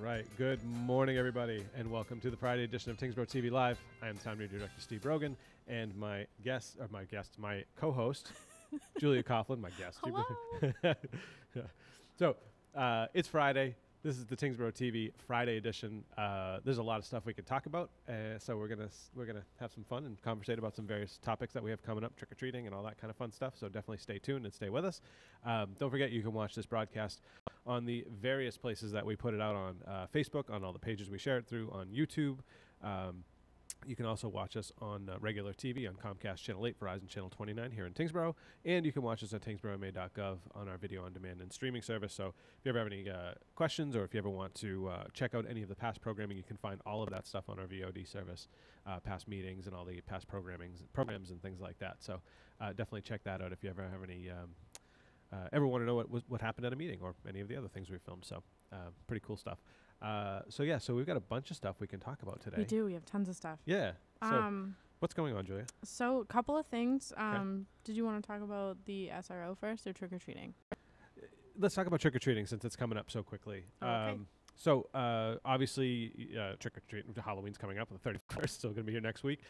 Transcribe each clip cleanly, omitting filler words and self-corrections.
right. Good morning, everybody, and welcome to the Friday edition of Tyngsborough TV Live. I am Sound Media Director Steve Brogan, and my co-host, Julia Coughlin, my guest. Hello. So, it's Friday. This is the Tyngsborough TV Friday edition. There's a lot of stuff we could talk about, so we're gonna have some fun and conversate about some various topics that we have coming up, trick or treating and all that kind of fun stuff. So definitely stay tuned and stay with us. Don't forget you can watch this broadcast on the various places that we put it out on Facebook, on all the pages we share it through, on YouTube. You can also watch us on regular TV on Comcast Channel 8, Verizon Channel 29 here in Tyngsborough. And you can watch us at tyngsboroughma.gov on our video on demand and streaming service. So if you ever have any questions, or if you ever want to check out any of the past programming, you can find all of that stuff on our VOD service, past meetings and all the past programs and things like that. So definitely check that out if you ever have any ever want to know what happened at a meeting or any of the other things we filmed. So pretty cool stuff. So we've got a bunch of stuff we can talk about today. We do. We have tons of stuff. Yeah. So what's going on, Julia? So a couple of things. Did you want to talk about the SRO first or trick-or-treating? Let's talk about trick-or-treating since it's coming up so quickly. Okay. Obviously, trick-or-treating, Halloween's coming up on the 31st, so going to be here next week.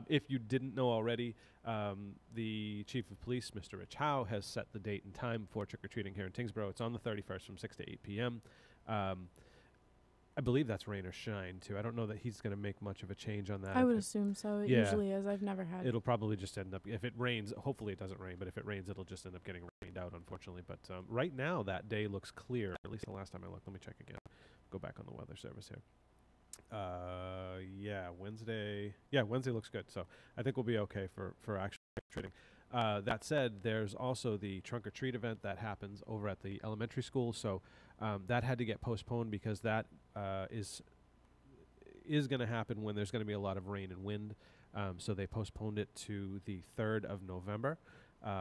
If you didn't know already, the Chief of Police, Mr. Rich Howe, has set the date and time for trick-or-treating here in Tyngsborough. It's on the 31st from 6 to 8 p.m. I believe that's rain or shine, too. I don't know that he's going to make much of a change on that. I would assume so. It usually is. I've never had. It'll probably just end up, if it rains, hopefully it doesn't rain, but if it rains, it'll just end up getting rained out, unfortunately. But right now, that day looks clear, at least the last time I looked. Let me check again. Go back on the weather service here. Wednesday looks good. So I think we'll be okay for actual trick-or-treating. That said, there's also the trunk or treat event that happens over at the elementary school. So that had to get postponed because that is going to happen when there's going to be a lot of rain and wind. So they postponed it to the 3rd of November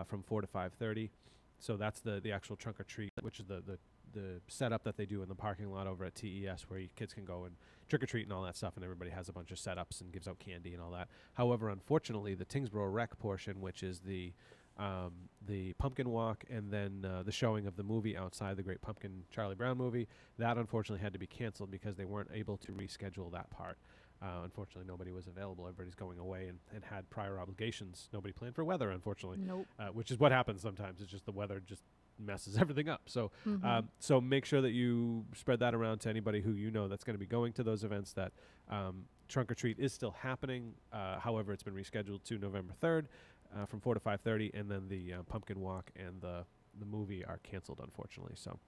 from 4 to 5:30. So that's the actual trunk or treat, which is the setup that they do in the parking lot over at TES, where kids can go and trick or treat and all that stuff, and everybody has a bunch of setups and gives out candy and all that. However, unfortunately, the Tyngsborough Rec portion, which is the pumpkin walk and then the showing of the movie outside, the Great Pumpkin Charlie Brown movie, that unfortunately had to be canceled because they weren't able to reschedule that part. Unfortunately, nobody was available. Everybody's going away and had prior obligations. Nobody planned for weather, unfortunately. Nope. Which is what happens sometimes. It's just the weather just messes everything up. So so make sure that you spread that around to anybody who you know that's going to be going to those events, that trunk or treat is still happening. However, it's been rescheduled to November 3rd from 4 to 5:30, and then the pumpkin walk and the movie are canceled, unfortunately. So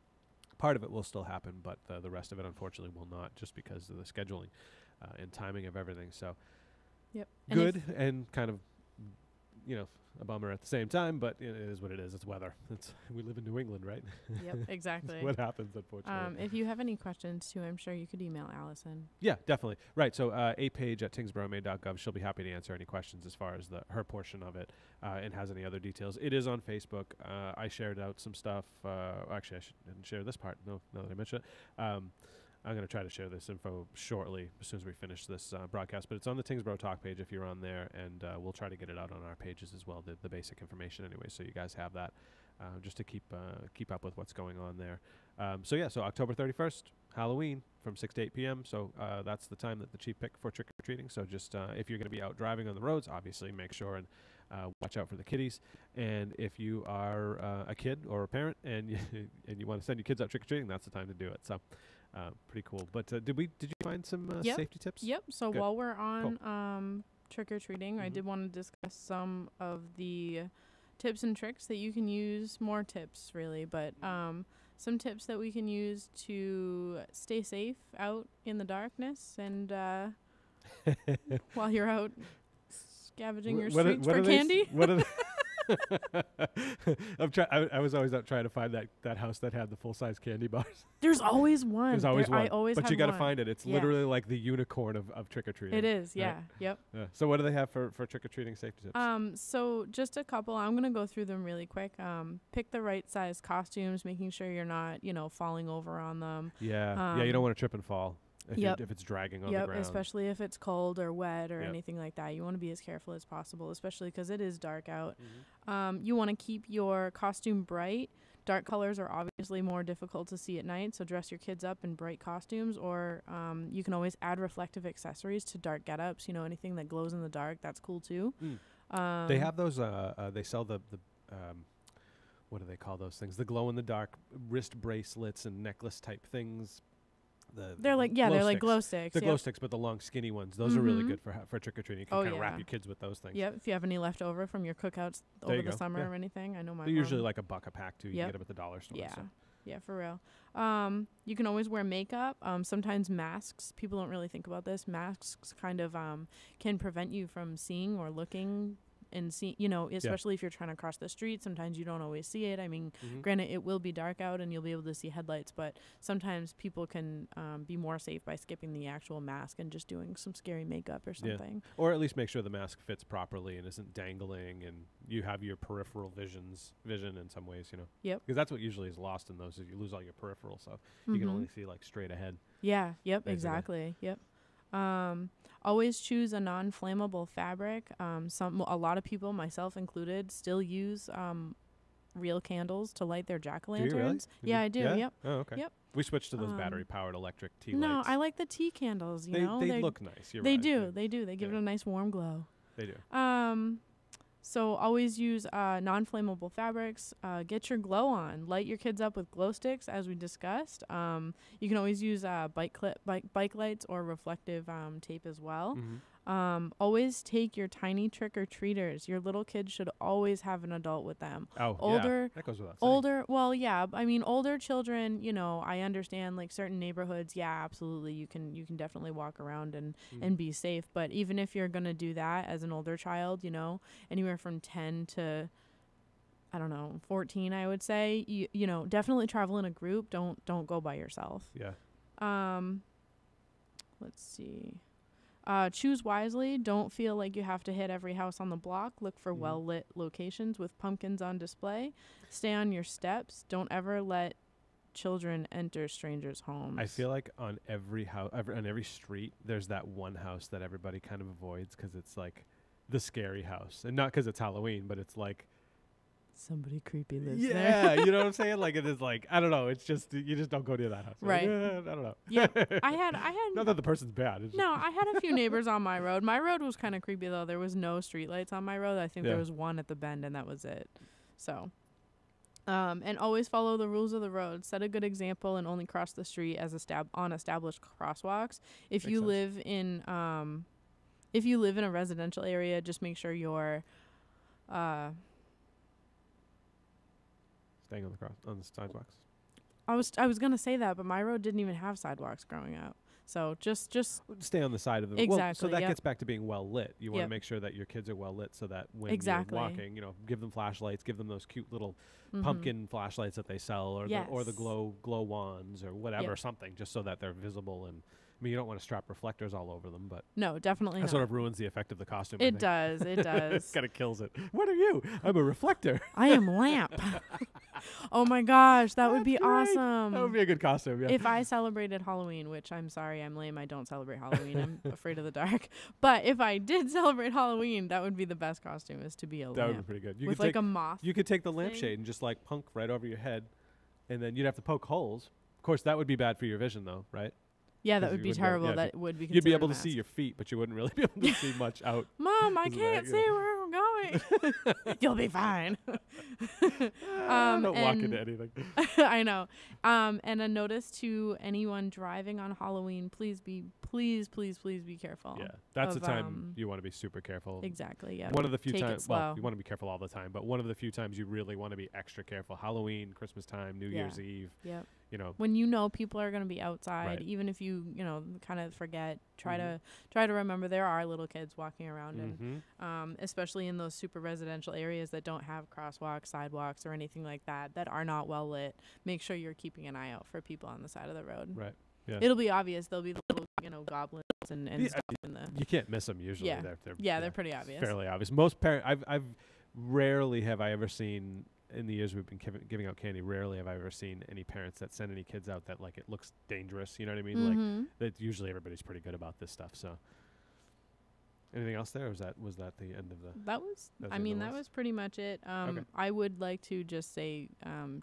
part of it will still happen, but the rest of it, unfortunately, will not, just because of the scheduling and timing of everything. So yep. Good and kind of, a bummer at the same time, but it is what it is. It's weather. We live in New England, right? Yep, exactly. That's what happens, unfortunately. If you have any questions, too, I'm sure you could email Allison. Yeah, definitely. Right, so A-Page at tyngsboroughma.gov. She'll be happy to answer any questions as far as her portion of it and has any other details. It is on Facebook. I shared out some stuff. Actually, I didn't share this part, now that I mention it. I'm going to try to share this info shortly as soon as we finish this broadcast, but it's on the Tyngsborough Talk page if you're on there, and we'll try to get it out on our pages as well, the basic information anyway, so you guys have that just to keep up with what's going on there. So October 31st, Halloween from 6 to 8 p.m., so that's the time that the chief picked for trick-or-treating. So just if you're going to be out driving on the roads, obviously make sure and watch out for the kiddies. And if you are a kid or a parent and you want to send your kids out trick-or-treating, that's the time to do it. So pretty cool. But did you find some safety tips? Yep. So Good. While we're on trick-or-treating, I did want to discuss some of the tips and tricks that you can use. More tips, really, but some tips that we can use to stay safe out in the darkness and while you're out scavenging your streets for candy. What are they? I was always out trying to find that house that had the full-size candy bars. There's always one. There's always one. I always but have you got to one. find it. It's literally like the unicorn of trick-or-treating. It is, yeah. Right? Yep. Yeah. So what do they have for trick-or-treating safety tips? So just a couple. I'm going to go through them really quick. Pick the right size costumes, making sure you're not, falling over on them. Yeah. You don't want to trip and fall. If it's dragging on the ground. Especially if it's cold or wet or anything like that. You want to be as careful as possible, especially because it is dark out. You want to keep your costume bright. Dark colors are obviously more difficult to see at night, so dress your kids up in bright costumes, or you can always add reflective accessories to dark get-ups. You know, anything that glows in the dark, that's cool too. They have those. They sell the what do they call those things? The glow in the dark wrist bracelets and necklace type things. They're like glow sticks. The glow sticks, but the long skinny ones. Those are really good for trick or treating. You can kind of wrap your kids with those things. Yep. If you have any left over from your cookouts over the summer or anything, I know my. They're usually like $1 a pack too. You can get them at the dollar store. Yeah. So. Yeah, for real. You can always wear makeup. Sometimes masks. People don't really think about this. Masks kind of can prevent you from seeing or looking and see, you know, especially if you're trying to cross the street. Sometimes you don't always see it. I mean, granted, it will be dark out and you'll be able to see headlights, but sometimes people can be more safe by skipping the actual mask and just doing some scary makeup or something. Or at least make sure the mask fits properly and isn't dangling, and you have your peripheral vision in some ways, you know. Yep. Because that's what usually is lost in those, is you lose all your peripheral stuff. You can only see like straight ahead. Yeah. Yep. Basically. Exactly. Yep. Always choose a non-flammable fabric. A lot of people, myself included, still use real candles to light their jack-o'-lanterns. Do you really? Yeah, I do. Yeah? Yep. Oh, okay. Yep. We switched to those battery-powered electric tea lights. No, I like the tea candles. You know, they look nice. They do. They do. They give it a nice warm glow. They do. So always use non-flammable fabrics. Get your glow on. Light your kids up with glow sticks, as we discussed. You can always use bike lights or reflective tape as well. Always take your tiny trick-or-treaters. Your little kids should always have an adult with them. Oh, yeah. That goes without saying. Well, yeah. I mean, older children, you know, I understand, like, certain neighborhoods, yeah, absolutely. You can definitely walk around and be safe. But even if you're going to do that as an older child, you know, anywhere from 10 to, I don't know, 14, I would say, you know, definitely travel in a group. Don't go by yourself. Yeah. Let's see. Choose wisely. Don't feel like you have to hit every house on the block. Look for well-lit locations with pumpkins on display. Stay on your steps. Don't ever let children enter strangers' homes. I feel like on every house, on every street, there's that one house that everybody kind of avoids because it's like the scary house. And not because it's Halloween, but it's like somebody creepy lives there. Yeah, you know what I'm saying? Like, it is like, I don't know. It's just, you just don't go near that house. Right. Like, I don't know. Yeah. I had. Not that the person's bad. No, I had a few neighbors on my road. My road was kind of creepy, though. There was no streetlights on my road. I think there was one at the bend, and that was it. So, and always follow the rules of the road. Set a good example and only cross the street as on established crosswalks. If you live in a residential area, just make sure you're staying on the sidewalks. I was gonna say that, but my road didn't even have sidewalks growing up. So just stay on the side of the exactly. Well, so that gets back to being well lit. You want to make sure that your kids are well lit, so that when you're walking, you know, give them flashlights, give them those cute little pumpkin flashlights that they sell, or the glow wands or whatever, something, just so that they're visible. And I mean, you don't want to strap reflectors all over them, but no, definitely that not. sort of ruins the effect of the costume. It does. It does. Kind of kills it. What are you? I'm a reflector. I am lamp. Oh my gosh, that would be great. Awesome. That would be a good costume. Yeah. If I celebrated Halloween, which I'm sorry, I'm lame. I don't celebrate Halloween. I'm afraid of the dark. But if I did celebrate Halloween, that would be the best costume, is to be a lamp. That would be pretty good. You with could like a moth. You could take the lampshade and just like punk right over your head, and then you'd have to poke holes. Of course, that would be bad for your vision, though, right? Yeah, that would be terrible. That would be. You'd be able to see your feet, but you wouldn't really be able to see much out. Mom, I can't see where I'm going. You'll be fine. Don't walk into anything. I know. And a notice to anyone driving on Halloween: please be careful. Yeah, that's the time you want to be super careful. Exactly. Yeah. One of the few times. Well, you want to be careful all the time, but one of the few times you really want to be extra careful: Halloween, Christmas time, New Year's Eve. Yep. You know, when you know people are going to be outside, even if you kind of forget, try to remember there are little kids walking around, and especially in those super residential areas that don't have crosswalks, sidewalks, or anything like that are not well lit. Make sure you're keeping an eye out for people on the side of the road. Right. Yeah. It'll be obvious. There'll be the little goblins and stuff in the. You can't miss them usually. Yeah. They're pretty obvious. Fairly obvious. Most parents, I've rarely have I ever seen. In the years we've been giving out candy, rarely have I ever seen any parents that send any kids out that like it looks dangerous. You know what I mean? Like that. Usually everybody's pretty good about this stuff. So Anything else there, or was that the end of the? That was. That was I the mean, end of that the was pretty much it. Okay. I would like to just say,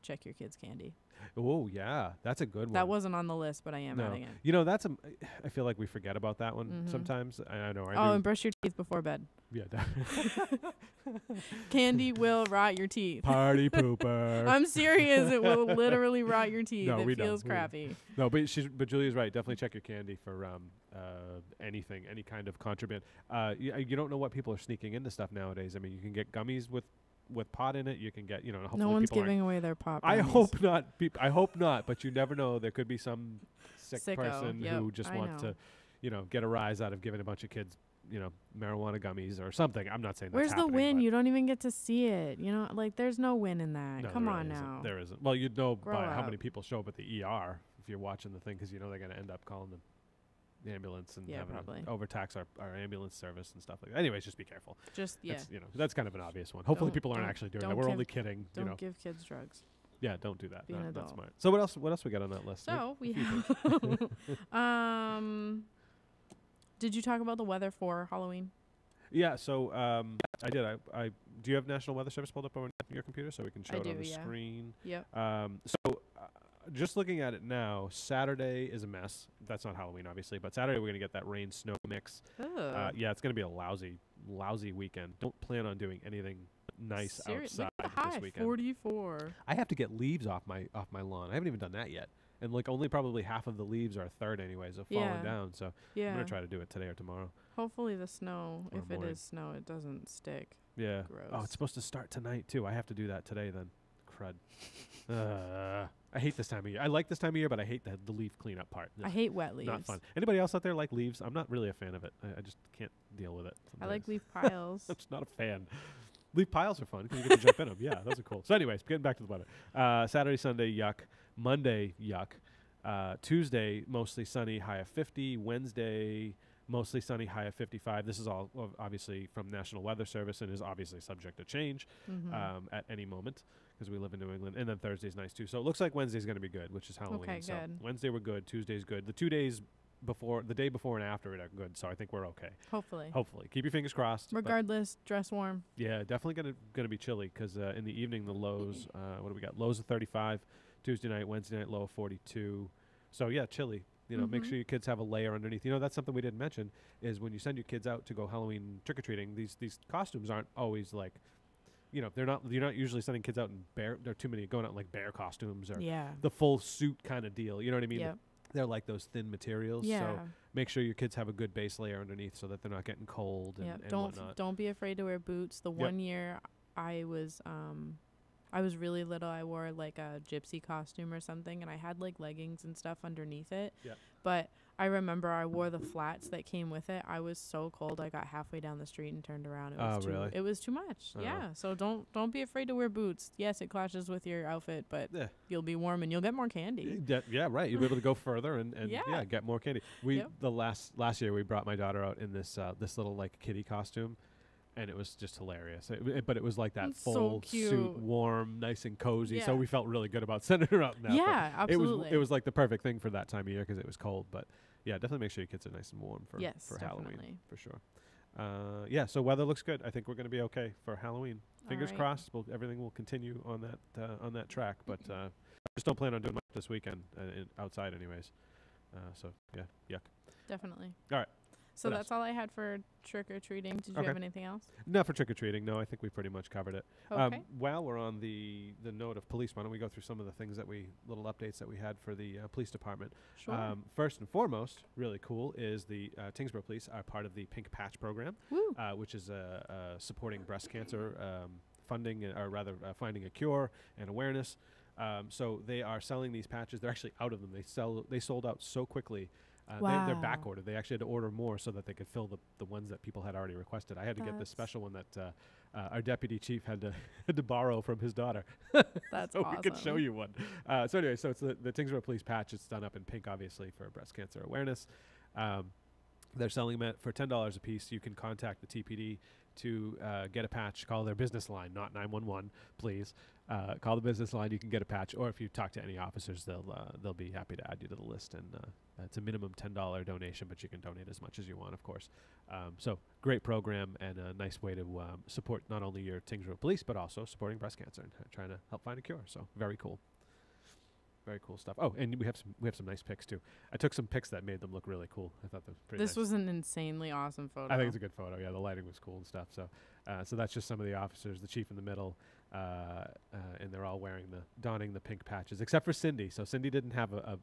check your kids' candy. Oh yeah, that's a good one. That wasn't on the list, but I am adding it. You know, I feel like we forget about that one sometimes. I know. And brush your teeth before bed. Yeah. Candy will rot your teeth. Party pooper. I'm serious. It will literally rot your teeth. No, it we feels don't. crappy. No, but Julia's right. Definitely check your candy for anything, any kind of contraband. You don't know what people are sneaking into stuff nowadays. I mean, you can get gummies with pot in it. You can get, hopefully No one's people giving away their pot. I hope not. I hope not. But you never know. There could be some sick Sicko. person who just wants to, get a rise out of giving a bunch of kids, marijuana gummies or something. I'm not saying that's Where's the happening, win? but You don't even get to see it. There's no win in that. no, Come there on really now. There isn't. Well, you'd know Grow by how up. many people show up at the ER if you're watching the thing, because they're going to end up calling the ambulance and having probably. to overtax our ambulance service and stuff like that. Anyways, just be careful. That's, That's kind of an obvious one. Hopefully people aren't actually doing that. We're only kidding. Don't give kids drugs. Yeah, don't do that. Be an Not adult. smart. So what else we got on that list? So we have. Did you talk about the weather for Halloween? Yeah, so I did. I do you have National Weather Service pulled up on your computer so we can show it on the screen? Yep. Just looking at it now, Saturday is a mess. That's not Halloween, obviously, but Saturday we're gonna get that rain-snow mix. Yeah, it's gonna be a lousy weekend. Don't plan on doing anything nice outside look at the high, this weekend. 44. I have to get leaves off my lawn. I haven't even done that yet, and only probably half of the leaves are a third anyways of falling down. So I'm gonna try to do it today or tomorrow. Hopefully the snow, Or if it is snow, it doesn't stick. Yeah. Gross. Oh, it's supposed to start tonight too. I have to do that today then. Crud. I hate this time of year. I like this time of year, but I hate the leaf cleanup part. I hate wet leaves. Not fun. Anybody else out there like leaves? I'm not really a fan of it. I just can't deal with it. I like leaf piles. I'm just not a fan. Leaf piles are fun because you get to jump in them. Yeah, those are cool. So anyways, getting back to the weather. Saturday, Sunday, yuck. Monday, yuck. Tuesday, mostly sunny, high of 50. Wednesday, mostly sunny, high of 55. This is all obviously from National Weather Service and is obviously subject to change at any moment because we live in New England. And then Thursday's nice too. So it looks like Wednesday's going to be good, which is Halloween. Okay, so good. Wednesday we're good. Tuesday's good. The 2 days before, the day before and after it are good. So I think we're okay. Hopefully. Keep your fingers crossed. Regardless, dress warm. Yeah, definitely gonna be chilly because in the evening the lows. What do we got? Lows of 35. Tuesday night, Wednesday night, low of 42. So yeah, chilly. Make sure your kids have a layer underneath. That's something we didn't mention is when you send your kids out to go Halloween trick or treating. These costumes aren't always like, you're not usually sending kids out in bear. There are too many going out in like bear costumes or the full suit kind of deal. You know what I mean? Yep. They're like those thin materials. Yeah. So make sure your kids have a good base layer underneath so that they're not getting cold and whatnot. Don't be afraid to wear boots. The one year I was really little, I wore like a gypsy costume or something, and I had like leggings and stuff underneath it. Yeah. But I remember I wore the flats that came with it. I was so cold. I got halfway down the street and turned around. Really? It was too much. Yeah. So don't be afraid to wear boots. Yes, it clashes with your outfit, but you'll be warm and you'll get more candy. Yeah, right. You'll be able to go further and get more candy. The last year we brought my daughter out in this little like kitty costume. And it was just hilarious. But it was like that full suit, warm, nice and cozy. Yeah. So we felt really good about sending her out in that. Yeah, but absolutely. It was like the perfect thing for that time of year because it was cold. But yeah, definitely make sure your kids are nice and warm for Halloween for sure. So weather looks good. I think we're going to be okay for Halloween. Fingers crossed. Everything will continue on that track. But just don't plan on doing much this weekend outside, anyways. So yeah, yuck. Definitely. All right. So that's all I had for trick-or-treating. Did you have anything else? Not for trick-or-treating. No, I think we pretty much covered it. Okay. While we're on the note of police, why don't we go through some of the things little updates that we had for the police department. Sure. First and foremost, really cool, is the Tyngsborough Police are part of the Pink Patch program, which is supporting breast cancer funding, or rather finding a cure and awareness. So they are selling these patches. They're actually out of them. They sold out so quickly. They're back ordered. They actually had to order more so that they could fill the ones that people had already requested. I had to get this special one that our deputy chief had to borrow from his daughter. That's so awesome. we could show you one. So anyway, so it's the Tyngsborough Police patch. It's done up in pink, obviously, for breast cancer awareness. They're selling them for $10 a piece. You can contact the TPD to get a patch. Call their business line, not 911, please. Call the business line. You can get a patch, or if you talk to any officers, they'll be happy to add you to the list. And it's a minimum $10 donation, but you can donate as much as you want, of course. So great program and a nice way to support not only your Tyngsborough police, but also supporting breast cancer and trying to help find a cure. So very cool. Very cool stuff. Oh, and we have some nice pics too. I took some pics that made them look really cool. I thought that was pretty This nice. was an insanely awesome photo. I think it's a good photo. Yeah, the lighting was cool and stuff. So, so that's just some of the officers. The chief in the middle, and they're all donning the pink patches, except for Cindy. So Cindy didn't have a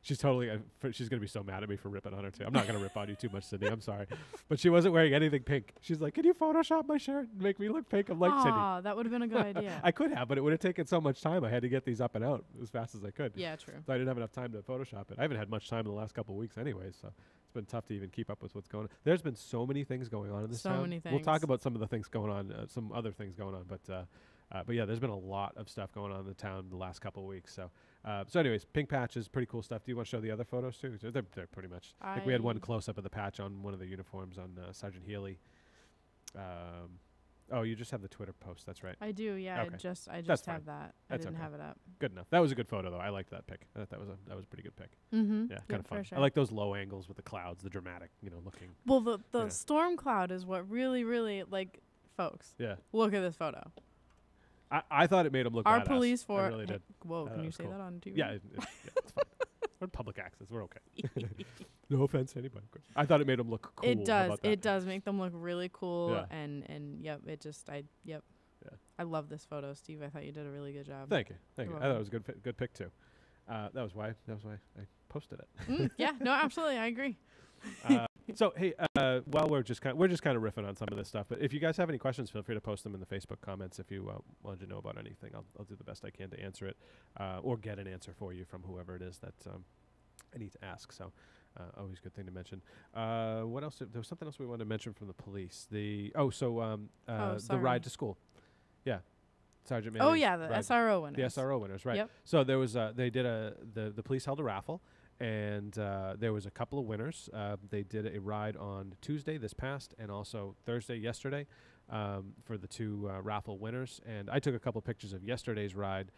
she's totally she's gonna be so mad at me for ripping on her too. I'm not gonna rip on you too much, Cindy. I'm sorry, but she wasn't wearing anything pink. She's like, "Can you Photoshop my shirt and make me look pink?" I'm like, Cindy, that would have been a good idea. I could have, but it would have taken so much time. I had to get these up and out as fast as I could. Yeah, true. So I didn't have enough time to Photoshop it. I haven't had much time in the last couple of weeks anyways, so it's been tough to even keep up with what's going on. There's been so many things going on in this town. So many things. We'll talk about some of the things going on, some other things going on, but yeah, there's been a lot of stuff going on in the town the last couple of weeks. So, so anyways, pink patches, pretty cool stuff. Do you want to show the other photos too? They're pretty much. I think we had one close up of the patch on one of the uniforms on Sergeant Healy. Oh, you just have the Twitter post. That's right. I do. Yeah, Okay. I just That's have fine. that. That's I didn't okay. have it up. Good enough. That was a good photo though. I liked that pic. I thought that was a pretty good pic. Mm-hmm. Yeah, kind of fun. Sure. I like those low angles with the clouds, the dramatic, looking. Well, the Yeah. storm cloud is what really folks. Yeah. Look at this photo. I thought it made him look Our badass. police force. I really did. Whoa, That can you was say cool. that on TV? Yeah, it's fine. We're public access. We're okay. No offense to anybody, of course. I thought it made him look cool. It How does. about that? It does make them look really cool. Yeah. And yep, Yeah. I love this photo, Steve. I thought you did a really good job. Thank you. You're I thought welcome. it was a good pic too. That was why I posted it. Yeah, no, absolutely. I agree. So hey, while we're just kind of riffing on some of this stuff, but if you guys have any questions, feel free to post them in the Facebook comments. If you wanted to know about anything, I'll do the best I can to answer it, or get an answer for you from whoever it is that I need to ask. So always a good thing to mention. What else? There was something else we wanted to mention from the police. The ride to school. Yeah, Sergeant Manning's Oh yeah, the ride. SRO winners. The SRO winners, right? Yep. So there was they did the police held a raffle, and there was a couple of winners. They did a ride on Tuesday this past, and also Thursday yesterday, for the two raffle winners. And I took a couple pictures of yesterday's ride.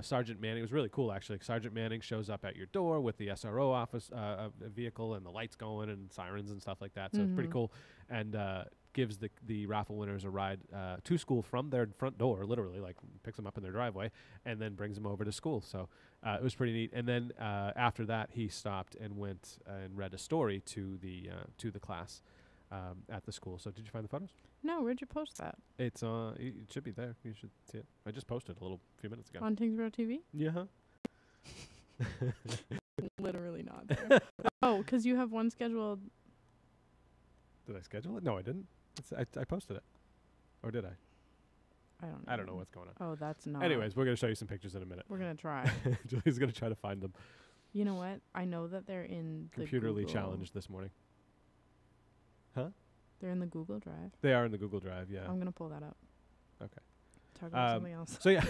Sergeant Manning, it was really cool actually. Sergeant Manning shows up at your door with the SRO office vehicle and the lights going and sirens and stuff like that. So it's pretty cool, and gives the raffle winners a ride to school from their front door, literally, like picks them up in their driveway and then brings them over to school. So it was pretty neat. And then after that, he stopped and went and read a story to the class at the school. So did you find the photos? No, where'd you post that? It's it should be there. You should see it. I just posted a few minutes ago. On Tyngsborough TV? Yeah. Literally not there. Oh, because you have one scheduled. Did I schedule it? No, I didn't. I posted it. Or did I? I don't know. I don't know what's going on. Oh, that's not. Anyways, we're going to show you some pictures in a minute. We're going to try. Julie's going to try to find them. You know what? I know that they're in the Computerly Google. challenged this morning. Huh? They're in the Google Drive. They are in the Google Drive, yeah. I'm going to pull that up. Okay. Talk about something else. So yeah.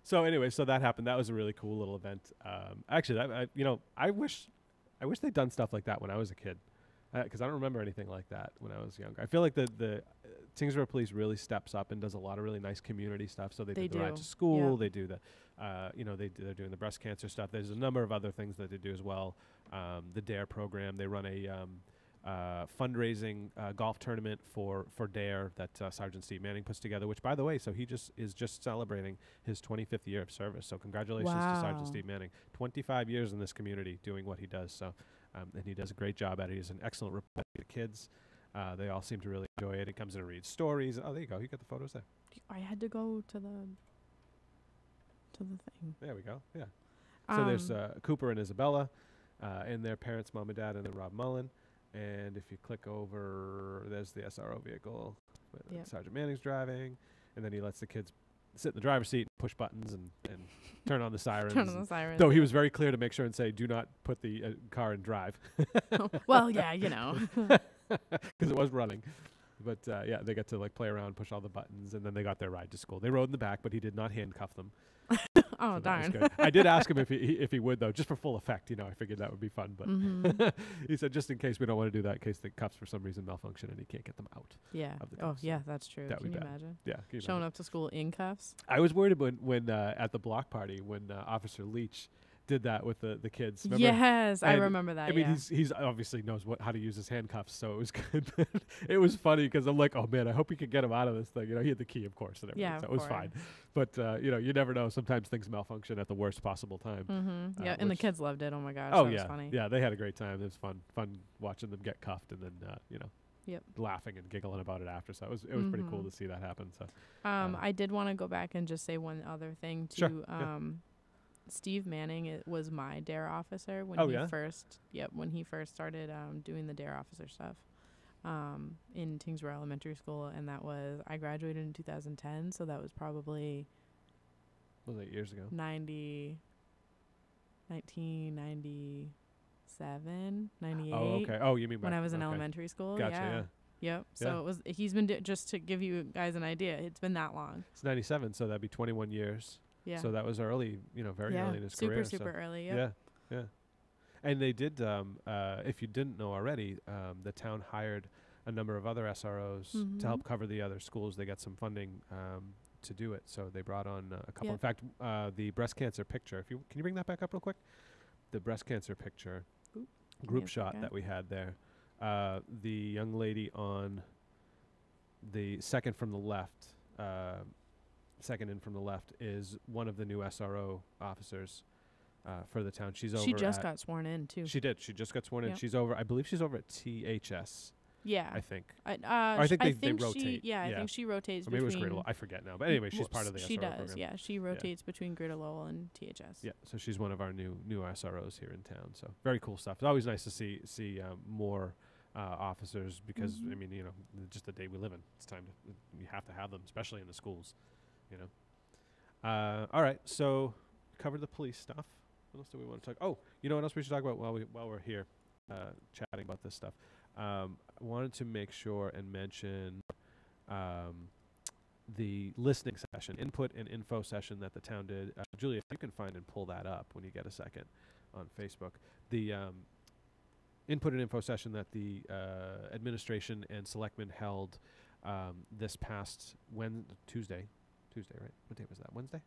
So anyway, so that happened. That was a really cool little event. Actually, I wish they'd done stuff like that when I was a kid, because I don't remember anything like that when I was younger. I feel like the Tyngsborough Police really steps up and does a lot of really nice community stuff. So they did the ride to school. They do the, they're doing the breast cancer stuff. There's a number of other things that they do as well. The DARE program. They run a fundraising golf tournament for DARE that Sergeant Steve Manning puts together, which, by the way, so he is just celebrating his 25th year of service. So congratulations to Sergeant Steve Manning. 25 years in this community doing what he does. So, and he does a great job at it. He's an excellent reporter to kids. They all seem to really enjoy it. He comes in and reads stories. Oh, there you go. You got the photos there. I had to go to the thing. There we go. Yeah. So there's Cooper and Isabella and their parents, mom and dad, and then Rob Mullen. And if you click over, there's the SRO vehicle that Sergeant Manning's driving. And then he lets the kids sit in the driver's seat, push buttons, and turn on the sirens. Turn on the sirens. Though he was very clear to make sure and say, do not put the car in drive. Well, yeah, you know. Because it was running. But, yeah, they got to, play around, push all the buttons, and then they got their ride to school. They rode in the back, but he did not handcuff them. Oh, So darn. I did ask him if he would, though, just for full effect. I figured that would be fun. But he said, just in case we don't want to do that, in case the cops for some reason malfunction and he can't get them out. Yeah. Of the Oh, cuffs. yeah, that's true. That would Can be you bad. imagine? Yeah. Can you Showing imagine? up to school in cuffs? I was worried when at the block party when Officer Leach did that with the kids. Remember? Yes, I And, remember that. I mean, yeah. he's obviously knows how to use his handcuffs, so it was good. But it was funny because I'm like, oh man, I hope he could get him out of this thing. He had the key, of course, and everything, Yeah, so of it was fine. course. But you never know. Sometimes things malfunction at the worst possible time. Mm-hmm. Yeah, and the kids loved it. Oh my gosh, Oh that yeah, was funny. yeah, they had a great time. It was fun watching them get cuffed and then Yep. laughing and giggling about it after. So it was pretty cool to see that happen. So I did want to go back and just say one other thing too. Sure, yeah. Steve Manning was my DARE officer when when he first started doing the DARE officer stuff in Tyngsborough Elementary School, and I graduated in 2010, so that was probably was it years ago? 1997, 98. Oh, okay. Oh, you mean when I was in okay. elementary school? Gotcha. Yeah. Yep. So he's been just to give you guys an idea. It's been that long. It's 97, so that'd be 21 years. Yeah. So that was early, very early in his career. Super early. Yep. Yeah. And they did, if you didn't know already, the town hired a number of other SROs to help cover the other schools. They got some funding to do it, so they brought on a couple. Yep. In fact, the breast cancer picture. Can you bring that back up real quick? The breast cancer picture, group shot that we had there. The young lady on the second from the left. Second in from the left is one of the new SRO officers for the town. She just got sworn in too. She did. She just got sworn in. Yep. I believe she's over at THS. Yeah. I think. I think they rotate. I think she rotates or maybe between. it was Greater Lowell. I forget now. But anyway, she's part of the She SRO does. program. Yeah, she rotates between Greater Lowell and THS. Yeah. So she's one of our new SROs here in town. So very cool stuff. It's always nice to see more officers because I mean just the day we live in. It's time you have to have them, especially in the schools. All right, so covered the police stuff. What else do we want to talk? Oh, you know what else we should talk about while we're here chatting about this stuff? I wanted to make sure and mention the listening session, input and info session that the town did. Julia, if you can find and pull that up when you get a second on Facebook. The input and info session that the administration and selectmen held this past Tuesday, right? What day was that? Wednesday?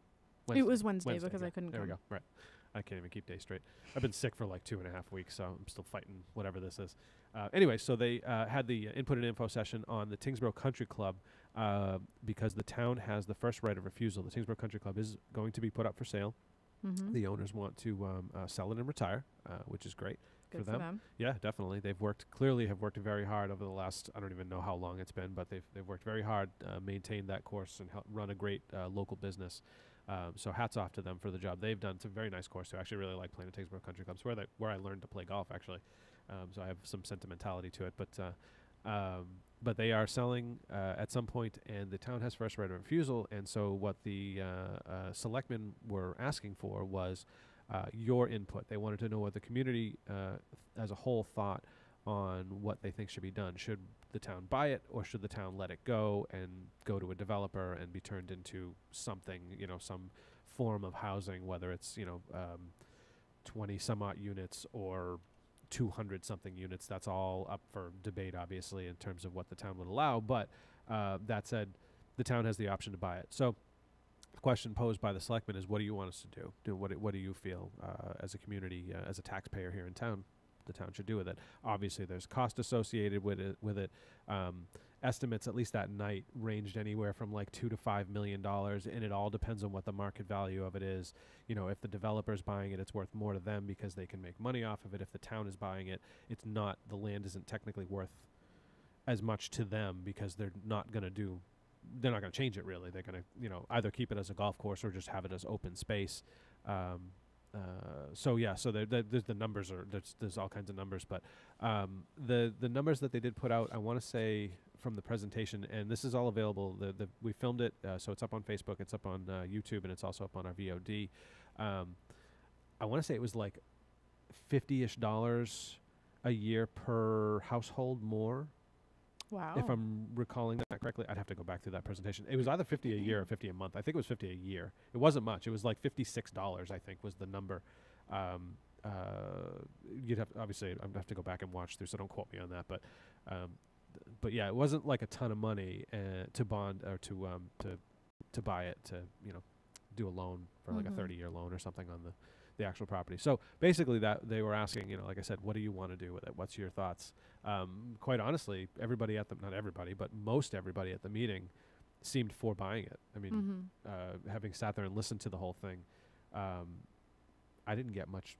It was Wednesday because I couldn't There come. we go. Right. I can't even keep days straight. I've been sick for like 2.5 weeks, so I'm still fighting whatever this is. Anyway, so they had the input and info session on the Tyngsborough Country Club because the town has the first right of refusal. The Tyngsborough Country Club is going to be put up for sale. The owners want to sell it and retire, which is great. Good for them. Yeah, definitely. They've worked very hard over the last, I don't even know how long it's been, but they've worked very hard, maintained that course and run a great local business. So hats off to them for the job they've done. It's a very nice course too. I actually really like playing at Tyngsborough Country Club. It's where I learned to play golf actually. So I have some sentimentality to it, but they are selling at some point, and the town has first right of refusal. And so what the selectmen were asking for was your input. They wanted to know what the community as a whole thought on what they think should be done. Should the town buy it, or should the town let it go and go to a developer and be turned into something, some form of housing, whether it's 20 some odd units or 200 something units. That's all up for debate, obviously, in terms of what the town would allow. But that said, the town has the option to buy it. So the question posed by the selectmen is, what do you want us to do? What do you feel as a community, as a taxpayer here in town, the town should do with it? Obviously, there's cost associated with it. Estimates, at least that night, ranged anywhere from like $2 to $5 million, and it all depends on what the market value of it is. If the developer's buying it, it's worth more to them because they can make money off of it. If the town is buying it, it's not. The land isn't technically worth as much to them because they're not going to change it really. They're going to, either keep it as a golf course or just have it as open space. So there's the numbers there's all kinds of numbers, but the numbers that they did put out, I want to say from the presentation, and this is all available. We filmed it, so it's up on Facebook, it's up on YouTube, and it's also up on our VOD. I want to say it was like $50-ish a year per household more. Wow. If I'm recalling that correctly, I'd have to go back through that presentation. It was either $50 a year or $50 a month. I think it was $50 a year. It wasn't much. It was like $56, I think, was the number. You'd have obviously I'd have to go back and watch through, so don't quote me on that. But yeah, it wasn't like a ton of money to bond or to buy it, to do a loan for like a 30-year loan or something on the actual property. So basically, that they were asking, like I said, what do you want to do with it? What's your thoughts? Quite honestly, everybody at the not everybody, but most everybody at the meeting seemed for buying it. I mean, having sat there and listened to the whole thing, I didn't get much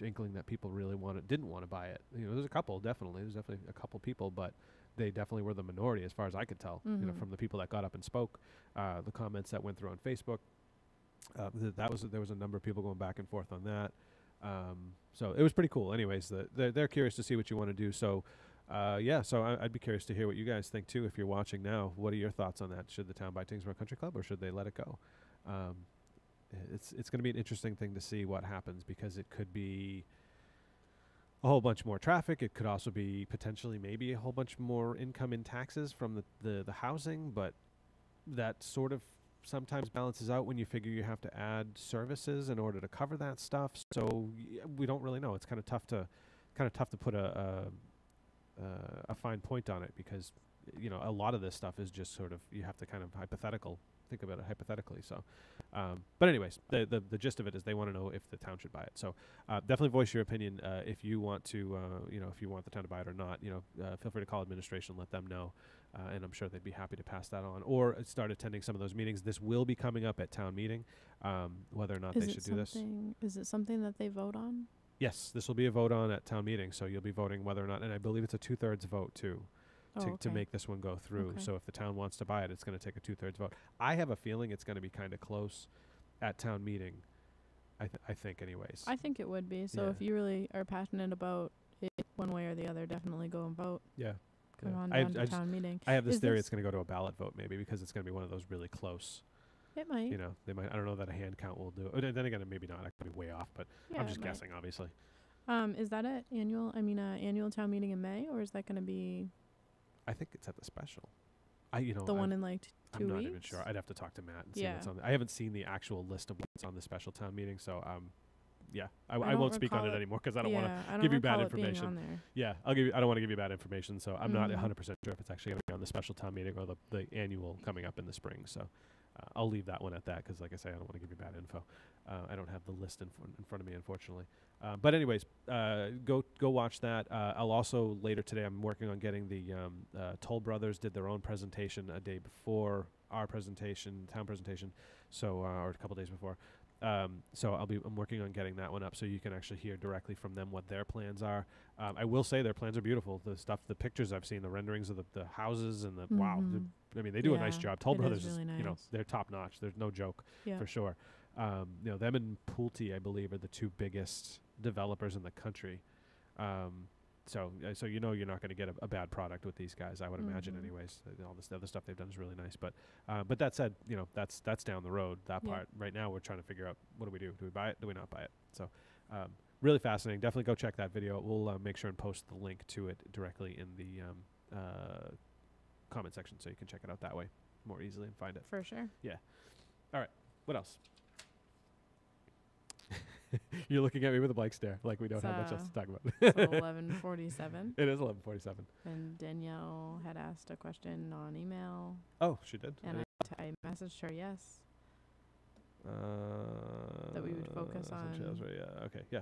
inkling that people really didn't want to buy it. There's a couple, definitely. There's definitely a couple people, but they definitely were the minority as far as I could tell. From the people that got up and spoke, the comments that went through on Facebook. There was a number of people going back and forth on that. So it was pretty cool. Anyways, they're curious to see what you want to do. So, so I'd be curious to hear what you guys think too. If you're watching now, what are your thoughts on that? Should the town buy Tyngsborough Country Club, or should they let it go? It's going to be an interesting thing to see what happens, because it could be a whole bunch more traffic. It could also be potentially maybe a whole bunch more income in taxes from the housing, but that sort of sometimes balances out when you figure you have to add services in order to cover that stuff. So we don't really know. It's kind of tough to put a fine point on it, because a lot of this stuff is just sort of, you have to kind of think about it hypothetically. So but anyways, the gist of it is they want to know if the town should buy it. So definitely voice your opinion if you want to if you want the town to buy it or not. Feel free to call administration, let them know, and I'm sure they'd be happy to pass that on, or start attending some of those meetings. This will be coming up at town meeting, whether or not they should do this. Is it something that they vote on? Yes, this will be a vote on at town meeting, so you'll be voting whether or not, and I believe it's a 2/3 vote too, to make this one go through. Okay. So if the town wants to buy it, it's going to take a 2/3 vote. I have a feeling it's going to be kind of close at town meeting. I think, anyways. I think it would be. So if you really are passionate about it one way or the other, definitely go and vote. Yeah. Come on down to town meeting. I have this theory it's going to go to a ballot vote, maybe, because it's going to be one of those really close. It might. They might. I don't know that a hand count will do it. Then again, maybe not. I could be way off, but I'm just guessing, obviously. Is that an annual town meeting in May, or is that going to be? I think it's at the special. The one in like 2 weeks? I'm not even sure. I'd have to talk to Matt and see what's on. I haven't seen the actual list of what's on the special town meeting, so I won't speak on it anymore, because I don't want to give you bad information. Yeah, I don't want to give you bad information, so I'm not 100% sure if it's actually going to be on the special town meeting or the annual coming up in the spring. So I'll leave that one at that, because like I say, I don't want to give you bad info. I don't have the list in front of me, unfortunately. But anyways, go watch that. I'll also, later today, I'm working on getting the Toll Brothers did their own presentation a day before our presentation, town presentation, so or a couple days before. So I'm working on getting that one up, so you can actually hear directly from them what their plans are. I will say their plans are beautiful. The pictures I've seen, the renderings of the houses, and wow. I mean, they do a nice job. Toll Brothers is really nice. They're top notch. There's no joke for sure. Them and Pulte, I believe, are the two biggest developers in the country. So you're not going to get a bad product with these guys, I would imagine, anyways. All this other stuff they've done is really nice. But that said, that's down the road, that part. Right now, we're trying to figure out, what do we do? Do we buy it? Do we not buy it? So really fascinating. Definitely go check that video. We'll make sure and post the link to it directly in the comment section, so you can check it out that way more easily and find it. For sure. Yeah. All right. What else? You're looking at me with a blank stare, like we don't have much else to talk about. It's 11:47. It is 11:47. And Danielle had asked a question on email. Oh, she did? And I messaged her, yes. That we would focus on. Yeah. Okay. Yeah.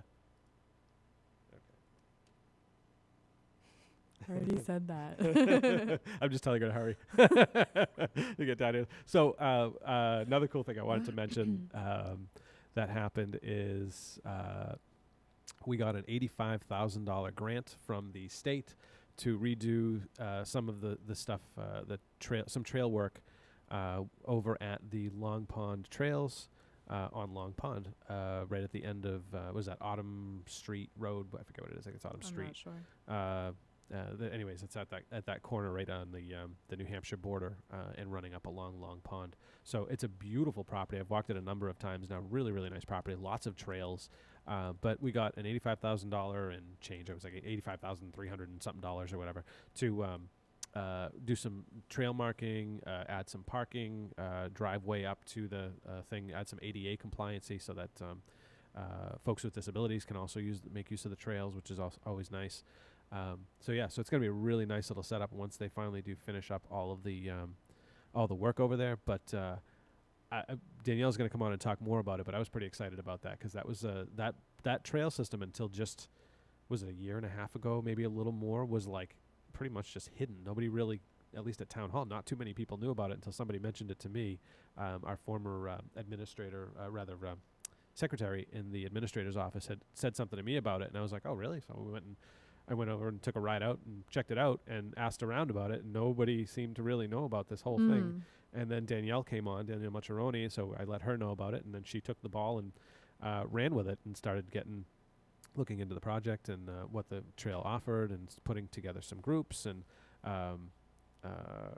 I already said that. I'm just telling her to hurry to get down here. So another cool thing I wanted to mention that happened is we got an $85,000 grant from the state to redo some of the stuff, some trail work over at the Long Pond Trails on Long Pond, right at the end of was that Autumn Street Road? I forget what it is. I think it's Autumn Street. I'm not sure. Anyways, it's at that corner right on the New Hampshire border and running up along Long Pond. So it's a beautiful property. I've walked it a number of times now. Really, really nice property. Lots of trails. But we got an $85,000 and change. It was like $85,300 and something dollars or whatever to do some trail marking, add some parking, driveway up to the thing, add some ADA compliancy so that folks with disabilities can also make use of the trails, which is always nice. So it's going to be a really nice little setup once they finally do finish up all of the work over there. But Danielle's going to come on and talk more about it, but I was pretty excited about that because that was that trail system until just, was it a year and a half ago, maybe a little more, was like pretty much just hidden. Nobody really, at least at town hall, not too many people knew about it until somebody mentioned it to me. Our former secretary in the administrator's office had said something to me about it, and I was like, oh, really? So I went over and took a ride out and checked it out and asked around about it, and nobody seemed to really know about this whole thing. And then Danielle came on, Danielle Maccheroni, so I let her know about it, and then she took the ball and ran with it and started looking into the project and what the trail offered, and putting together some groups and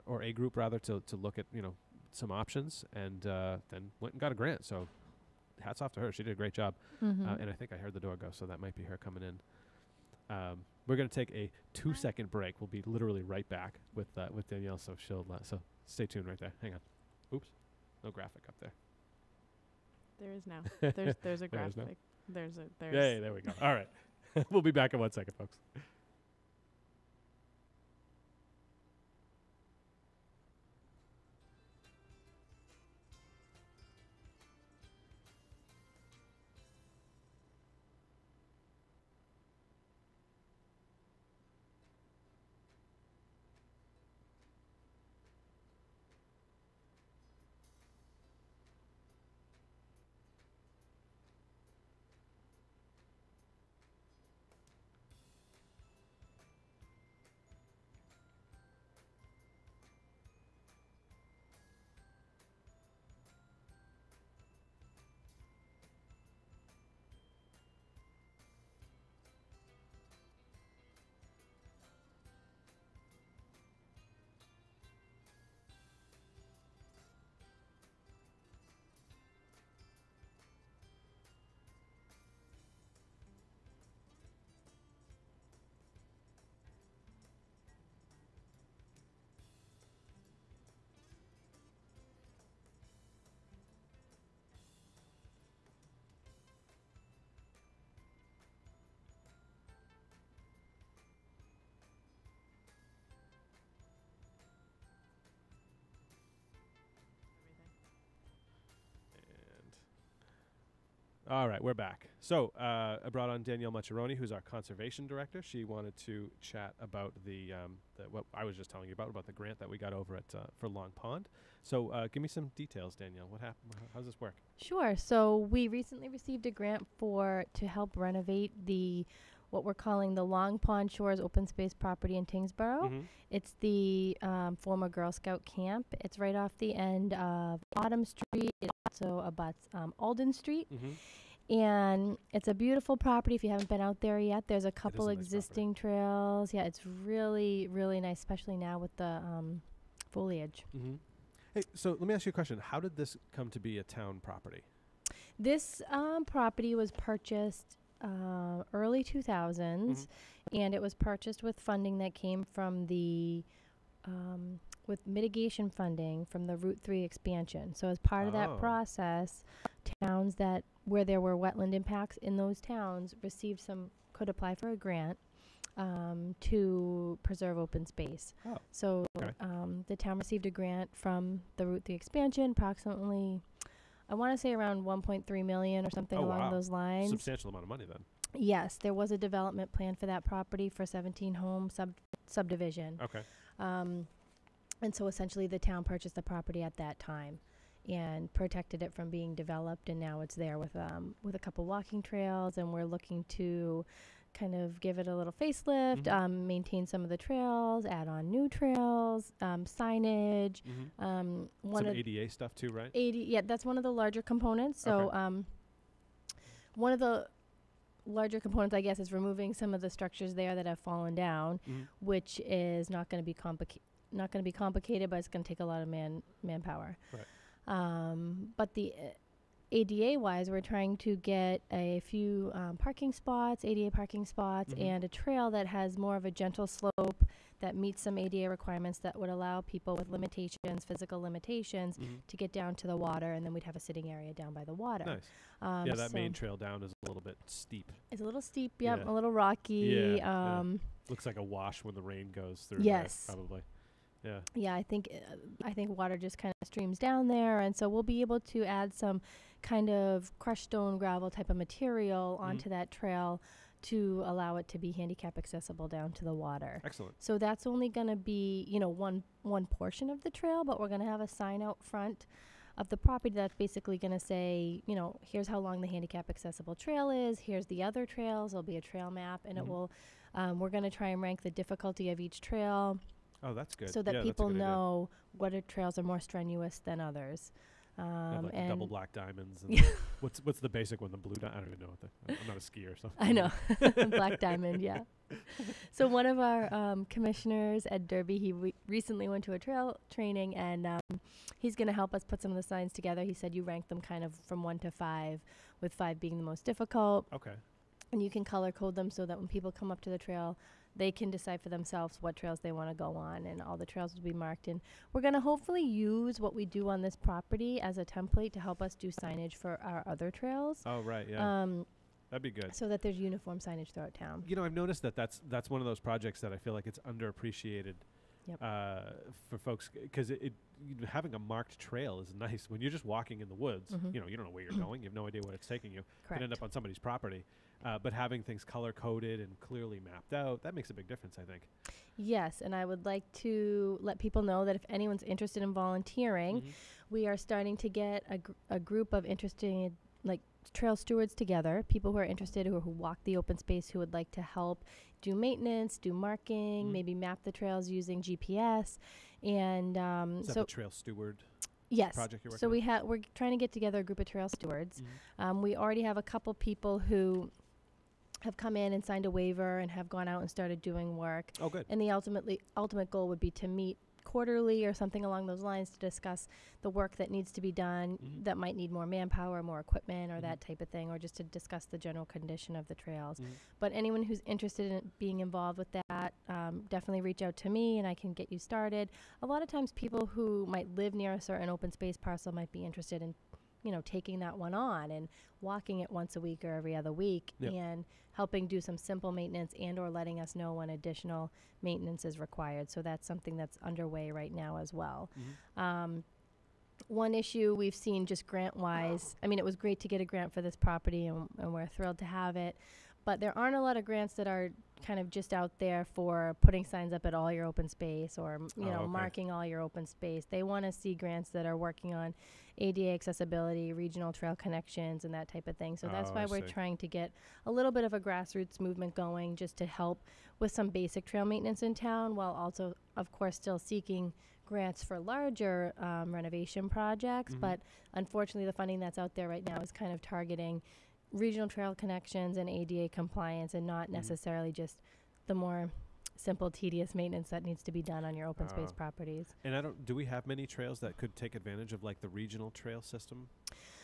or a group rather to look at some options, and then went and got a grant. So hats off to her. She did a great job. And I think I heard the door go, so that might be her coming in. We're going to take a 2-second break. We'll be literally right back with Danielle, so she'll so stay tuned right there. Hang on. Oops. No graphic up there. There is now. There's a graphic. There's Yay, there we go. All right. We'll be back in 1 second, folks. All right, we're back. So I brought on Danielle Maccheroni, who's our conservation director. She wanted to chat about what I was just telling you about the grant that we got over at for Long Pond. So give me some details, Danielle. What happened? How does this work? Sure. So we recently received a grant to help renovate what we're calling the Long Pond Shores open space property in Tyngsborough. It's the former Girl Scout camp. It's right off the end of Autumn Street. It also abuts Alden Street. And it's a beautiful property. If you haven't been out there yet, there's a couple existing trails. Yeah, it's really, really nice, especially now with the foliage. Hey, so let me ask you a question. How did this come to be a town property? This property was purchased early 2000s, and it was purchased with funding that came from with mitigation funding from the Route 3 expansion. So as part of that process, towns where there were wetland impacts in those towns could apply for a grant to preserve open space. So the town received a grant from the Route 3 expansion, approximately, I want to say around 1.3 million or something along those lines. Substantial amount of money then. Yes, there was a development plan for that property for 17 home subdivision. And so essentially the town purchased the property at that time and protected it from being developed, and now it's there with a couple walking trails, and we're looking to kind of give it a little facelift, maintain some of the trails, add on new trails, signage. Some ADA stuff too, right? Yeah, that's one of the larger components. So one of the larger components, I guess, is removing some of the structures there that have fallen down, which is not going to be complicated, but it's going to take a lot of manpower. But the ADA wise, we're trying to get a few ADA parking spots, and a trail that has more of a gentle slope that meets some ADA requirements that would allow people with physical limitations, to get down to the water, and then we'd have a sitting area down by the water. Nice. Yeah, that main trail down is a little bit steep. It's a little steep, a little rocky. Looks like a wash when the rain goes through. Yes. There, probably. Yeah. Yeah, I think water just kind of streams down there, and so we'll be able to add some kind of crushed stone gravel type of material onto that trail to allow it to be handicap accessible down to the water. Excellent. So that's only going to be, one portion of the trail, but we're going to have a sign out front of the property that's basically going to say, here's how long the handicap accessible trail is, here's the other trails, there'll be a trail map, and it will, we're going to try and rank the difficulty of each trail. Oh, that's good. So that people know what trails are more strenuous than others. Like and double black diamonds. And what's the basic one? The blue diamond? I don't even know I'm not a skier, so. I know. Black diamond, yeah. So one of our commissioners, Ed Derby, he recently went to a trail training, and he's going to help us put some of the signs together. He said you rank them kind of from 1 to 5, with 5 being the most difficult. Okay. And you can color code them so that when people come up to the trail, they can decide for themselves what trails they want to go on, and all the trails will be marked. And we're going to hopefully use what we do on this property as a template to help us do signage for our other trails. Oh, right, yeah. That'd be good. So that there's uniform signage throughout town. I've noticed that's one of those projects that I feel like it's underappreciated for folks, because having a marked trail is nice. When you're just walking in the woods, you don't know where you're going. You have no idea where it's taking you. Correct. You end up on somebody's property. But having things color-coded and clearly mapped out, that makes a big difference, I think. Yes, and I would like to let people know that if anyone's interested in volunteering, we are starting to get a group of interested, trail stewards together, people who are interested, who walk the open space, who would like to help do maintenance, do marking, maybe map the trails using GPS. And Is that the trail steward project you're working on? We're trying to get together a group of trail stewards. We already have a couple people who have come in and signed a waiver and have gone out and started doing work. Oh, good. And the ultimate goal would be to meet quarterly or something along those lines to discuss the work that needs to be done that might need more manpower, more equipment, or that type of thing, or just to discuss the general condition of the trails. But anyone who's interested in being involved with that, definitely reach out to me and I can get you started. A lot of times people who might live near a certain open space parcel might be interested in taking that one on and walking it once a week or every other week and helping do some simple maintenance and or letting us know when additional maintenance is required. So that's something that's underway right now as well. One issue we've seen just grant-wise, it was great to get a grant for this property and we're thrilled to have it, but there aren't a lot of grants that are kind of just out there for putting signs up at all your open space or, marking all your open space. They want to see grants that are working on ADA accessibility, regional trail connections, and that type of thing. So that's why we're trying to get a little bit of a grassroots movement going just to help with some basic trail maintenance in town, while also, of course, still seeking grants for larger renovation projects. But unfortunately, the funding that's out there right now is kind of targeting regional trail connections and ADA compliance, and not necessarily just the more simple, tedious maintenance that needs to be done on your open space properties. And do we have many trails that could take advantage of the regional trail system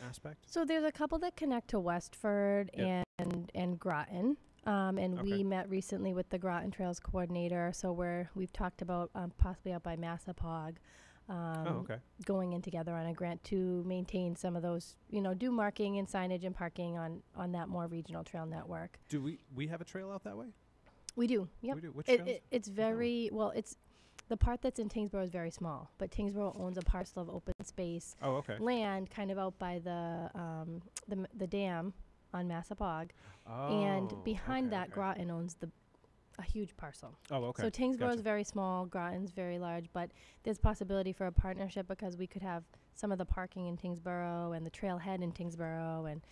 aspect? So there's a couple that connect to Westford and Groton. We met recently with the Groton Trails coordinator. So we've talked about possibly up by Massapog. Going in together on a grant to maintain some of those, do marking and signage and parking on that more regional trail network. Do we have a trail out that way? We do. Yep. We do. Which trails? It's very it's the part that's in Tyngsborough is very small, but Tyngsborough owns a parcel of open space land kind of out by the dam on Massapog, and behind that Groton owns a huge parcel. Oh, okay. So Tyngsborough is very small, Groton's very large, but there's possibility for a partnership because we could have some of the parking in Tyngsborough and the trailhead in Tyngsborough, and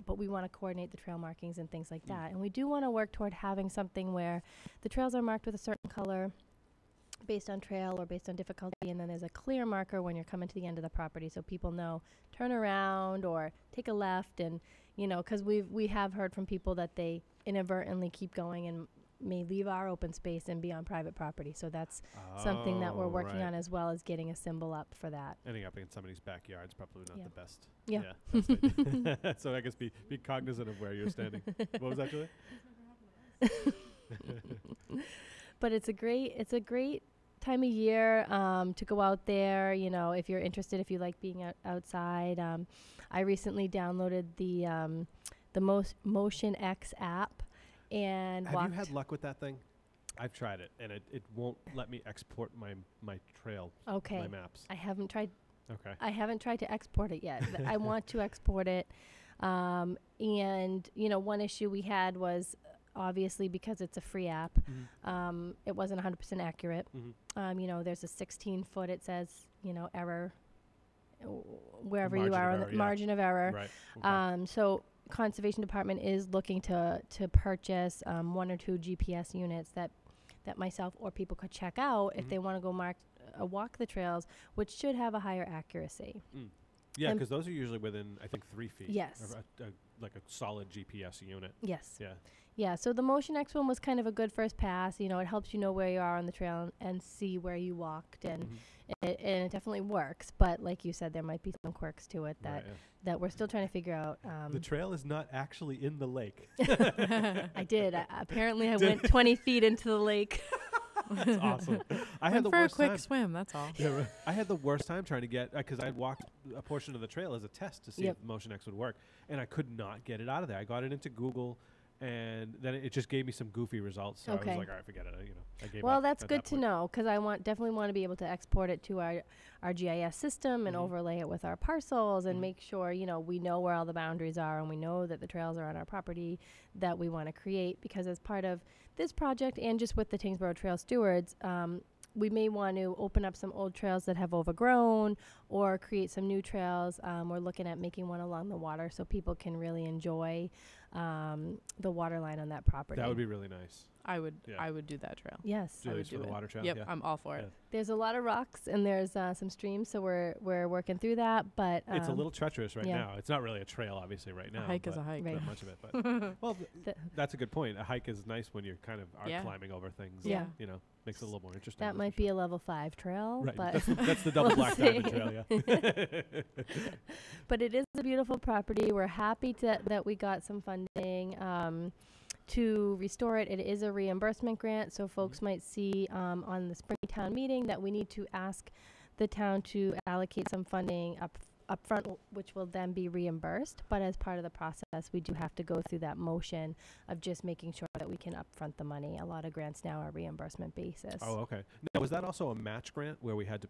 but we want to coordinate the trail markings and things like that. And we do want to work toward having something where the trails are marked with a certain color based on trail or based on difficulty, and then there's a clear marker when you're coming to the end of the property so people know turn around or take a left, and because we have heard from people that they inadvertently keep going and may leave our open space and be on private property. So that's something that we're working on, as well as getting a symbol up for that. Ending up in somebody's backyard is probably not the best. Yeah. So I guess be cognizant of where you're standing. What was that, Julie? But it's a great time of year to go out there. If you're interested, if you like being outside. I recently downloaded the Motion X app and have you had luck with that thing? I've tried it, and it won't let me export my trail, Okay. my maps. I haven't tried. Okay. I haven't tried to export it yet. I want to export it. And, one issue we had was obviously because it's a free app, it wasn't 100% accurate. There's a 16-foot, it says, error wherever you are on the margin of error. Right. Okay. So Conservation Department is looking to purchase 1 or 2 GPS units that myself or people could check out if they want to go walk the trails, which should have a higher accuracy. Yeah, because those are usually within, I think, 3 feet. Yes. Like a solid GPS unit. Yes. Yeah. Yeah, so the Motion X one was kind of a good first pass. It helps you know where you are on the trail and see where you walked, and it definitely works. But like you said, there might be some quirks to it that we're still trying to figure out. The trail is not actually in the lake. I did. Apparently, I went 20 feet into the lake. That's awesome. I had the for worst a quick time. swim, that's all. Yeah, right. I had the worst time trying to get, because I walked a portion of the trail as a test to see if Motion X would work, and I could not get it out of there. I got it into Google, and then it just gave me some goofy results. So I was like, all right, forget it. I gave well, up that's at good that to point. know, because I definitely want to be able to export it to our GIS system and overlay it with our parcels and make sure, we know where all the boundaries are and we know that the trails are on our property that we want to create, because as part of this project and just with the Tyngsborough Trail Stewards, we may want to open up some old trails that have overgrown or create some new trails. We're looking at making one along the water so people can really enjoy the water line on that property. That would be really nice. I would do that trail. Yes. Do I would this for do the it. water trail? Yep, Yeah. I'm all for it. There's a lot of rocks and there's some streams, so we're working through that. But It's a little treacherous right yeah. now. It's not really a trail, obviously, right now. A hike is a hike. Right. Not much of it, but well, that's a good point. A hike is nice when you kind of are climbing over things. Yeah. Makes it a little more interesting. that might be a level 5 trail. Right. But That's the double black diamond trail. Yeah. But it is a beautiful property. We're happy that we got some funding to restore it. It is a reimbursement grant, so folks might see on the spring town meeting that we need to ask the town to allocate some funding upfront, which will then be reimbursed. But as part of the process, we do have to go through that motion of just making sure that we can upfront the money. A lot of grants now are reimbursement basis. Oh, okay. Now, was that also a match grant where we have to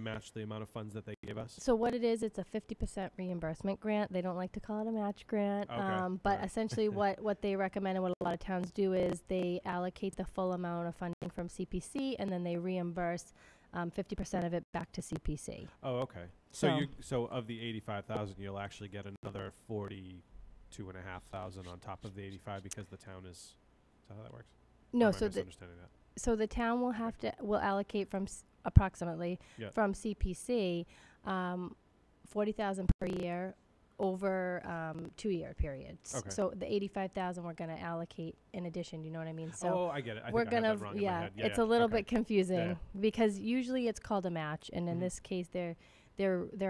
match the amount of funds that they gave us? So what it is, it's a 50% reimbursement grant. They don't like to call it a match grant. Okay. But Right. essentially what they recommend and what a lot of towns do is they allocate the full amount of funding from CPC and then they reimburse 50% of it back to CPC. Oh, okay. So of the 85,000, you'll actually get another 42,500 on top of the 85 because the town is. Is that how that works? No, Or am I so misunderstanding that? so the town will allocate from approximately from CPC 40,000 per year over 2-year periods. Okay. So the 85,000 we're going to allocate in addition. You know what I mean? So I get it. we're think I gonna had that wrong in my head. it's a little Okay. bit confusing because usually it's called a match, and in this case they're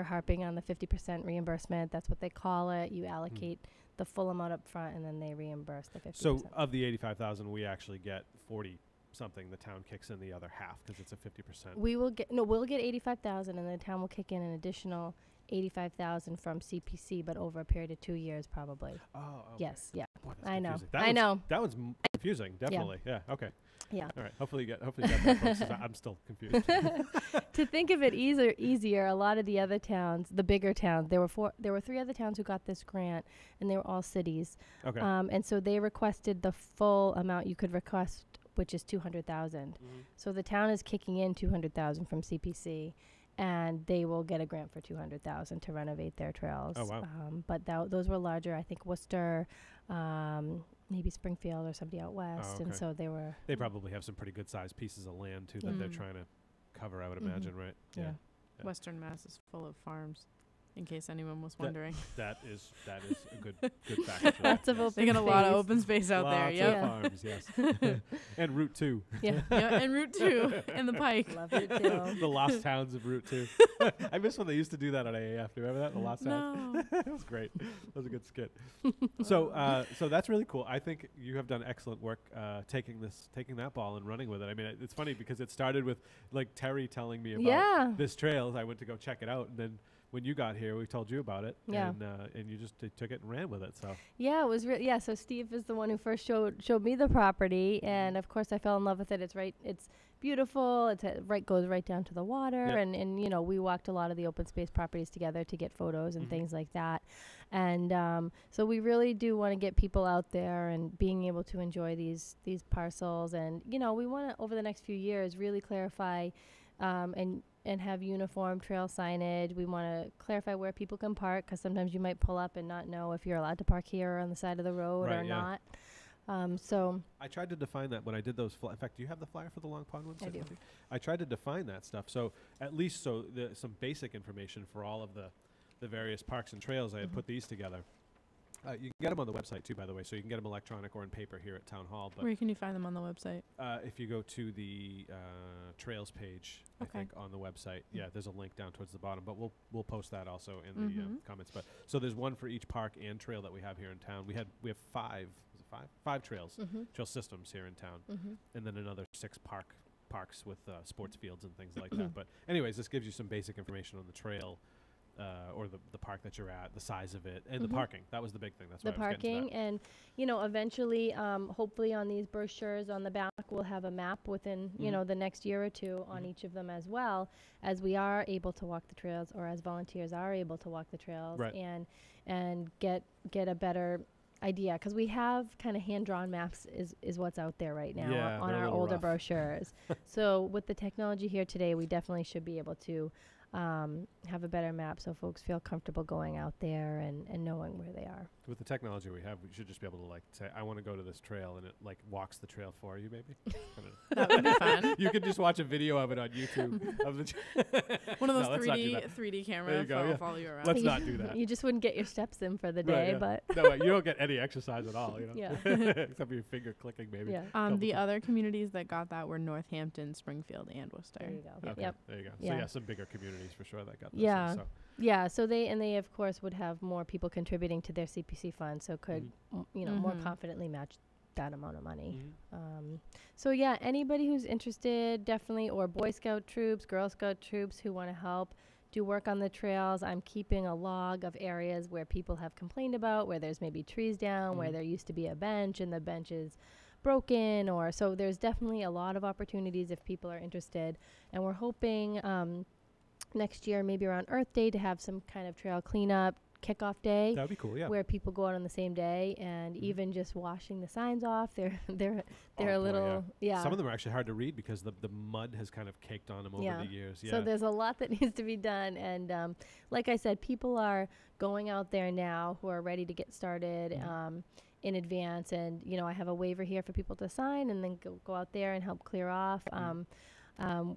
harping on the 50% reimbursement. That's what they call it. You allocate the full amount up front and then they reimburse the 50%. So of the 85,000, we actually get 40 something. The town kicks in the other half because it's a 50%. we'll get 85,000 and the town will kick in an additional 85,000 from CPC, but over a period of 2 years probably. Oh, okay. Yes, yeah. Boy, that's I know. confusing. I know. That one's confusing, definitely. Yeah. Okay. Yeah. All right. Hopefully you get that, folks, 'cause I'm still confused. To think of it easier, a lot of the other towns, the bigger towns, there were 3 other towns who got this grant, and they were all cities. Okay. And so they requested the full amount you could request, which is 200,000. So the town is kicking in 200,000 from CPC, and they will get a grant for 200,000 to renovate their trails. Oh, wow. But those were larger. I think Worcester, maybe Springfield or somebody out west, and okay. so they were. They probably have some pretty good sized pieces of land too that they're trying to cover, I would imagine, right? Yeah. Yeah. Western Mass is full of farms, in case anyone was wondering. That is a good fact. actually. Lots of Yes. open They got a lot of space. open space out there. Lots Yep. of farms, yes. And Route 2. Yeah. Yeah, and Route 2 and the Pike. Love it too. The lost towns of Route 2. I miss when they used to do that on AAF. Do you remember that? The lost towns? No. It was great. That was a good skit. So that's really cool. I think you have done excellent work taking that ball and running with it. I mean, it's funny because it started with like Terry telling me about this trail. I went to go check it out, and then when you got here, we told you about it. Yeah. And you just took it and ran with it. So Yeah, it was yeah. So Steve is the one who first showed me the property, and of course I fell in love with it. It's beautiful. It's goes right down to the water, Yep. and you know, we walked a lot of the open space properties together to get photos and things like that. And so we really do want to get people out there and being able to enjoy these parcels. And you know, we want to over the next few years really clarify and have uniform trail signage. We want to clarify where people can park, because sometimes you might pull up and not know if you're allowed to park here or on the side of the road or not. So I tried to define that when I did those. In fact, do you have the flyer for the Long Pond one? I do. I tried to define that stuff. So at least some basic information for all of the various parks and trails. I had put these together. You can get them on the website too, by the way. So you can get them electronic or in paper here at Town Hall. But Where can you find them on the website? if you go to the trails page, I think on the website, there's a link down towards the bottom. But we'll post that also in the comments. But so there's one for each park and trail that we have here in town. We have five. Is it five? Five trails, trail systems here in town, and then another 6 parks with sports fields and things like that. But anyways, this gives you some basic information on the trail. Or the park that you're at, the size of it, and the parking. That was the big thing. That's why the I was getting to parking, and you know, eventually, hopefully, on these brochures on the back, we'll have a map within you know the next year or two on each of them, as well as we are able to walk the trails, or as volunteers are able to walk the trails, Right. and get a better idea, because we have kind of hand-drawn maps is what's out there right now Yeah, on they're a our little older rough. brochures. So with the technology here today, we definitely should be able to have a better map, so folks feel comfortable going out there and knowing where they are. With the technology we have, we should just be able to like say, I want to go to this trail, and it like walks the trail for you, maybe. That would be fun. You could just watch a video of it on YouTube. Of the One of those No, let's not do that. 3D There camera you go, yeah. follow you around. Let's not do that. You just wouldn't get your steps in for the Right, day, yeah. but No, you don't get any exercise at all. You know? Yeah. Except for your finger clicking, maybe. yeah. Couple The times. other communities that got that were Northampton, Springfield, and Worcester. There you go. Okay, Yep. there you go. So Yeah. yeah, some bigger communities for sure that got those. Yeah. So Yeah, so they of course would have more people contributing to their CPC fund, so could you know more confidently match that amount of money. So yeah, anybody who's interested, definitely, or Boy Scout troops, Girl Scout troops who want to help do work on the trails. I'm keeping a log of areas where people have complained about, where there's maybe trees down, where there used to be a bench and the bench is broken, or so there's definitely a lot of opportunities if people are interested. And we're hoping next year, maybe around Earth Day, to have some kind of trail cleanup kickoff day, that would be cool. Yeah. where people go out on the same day, and even just washing the signs off. They're Oh, a boy, little Some of them are actually hard to read because the mud has kind of caked on them over Yeah. the years. Yeah. So there's a lot that needs to be done, and like I said, people are going out there now who are ready to get started in advance. And you know, I have a waiver here for people to sign, and then go out there and help clear off.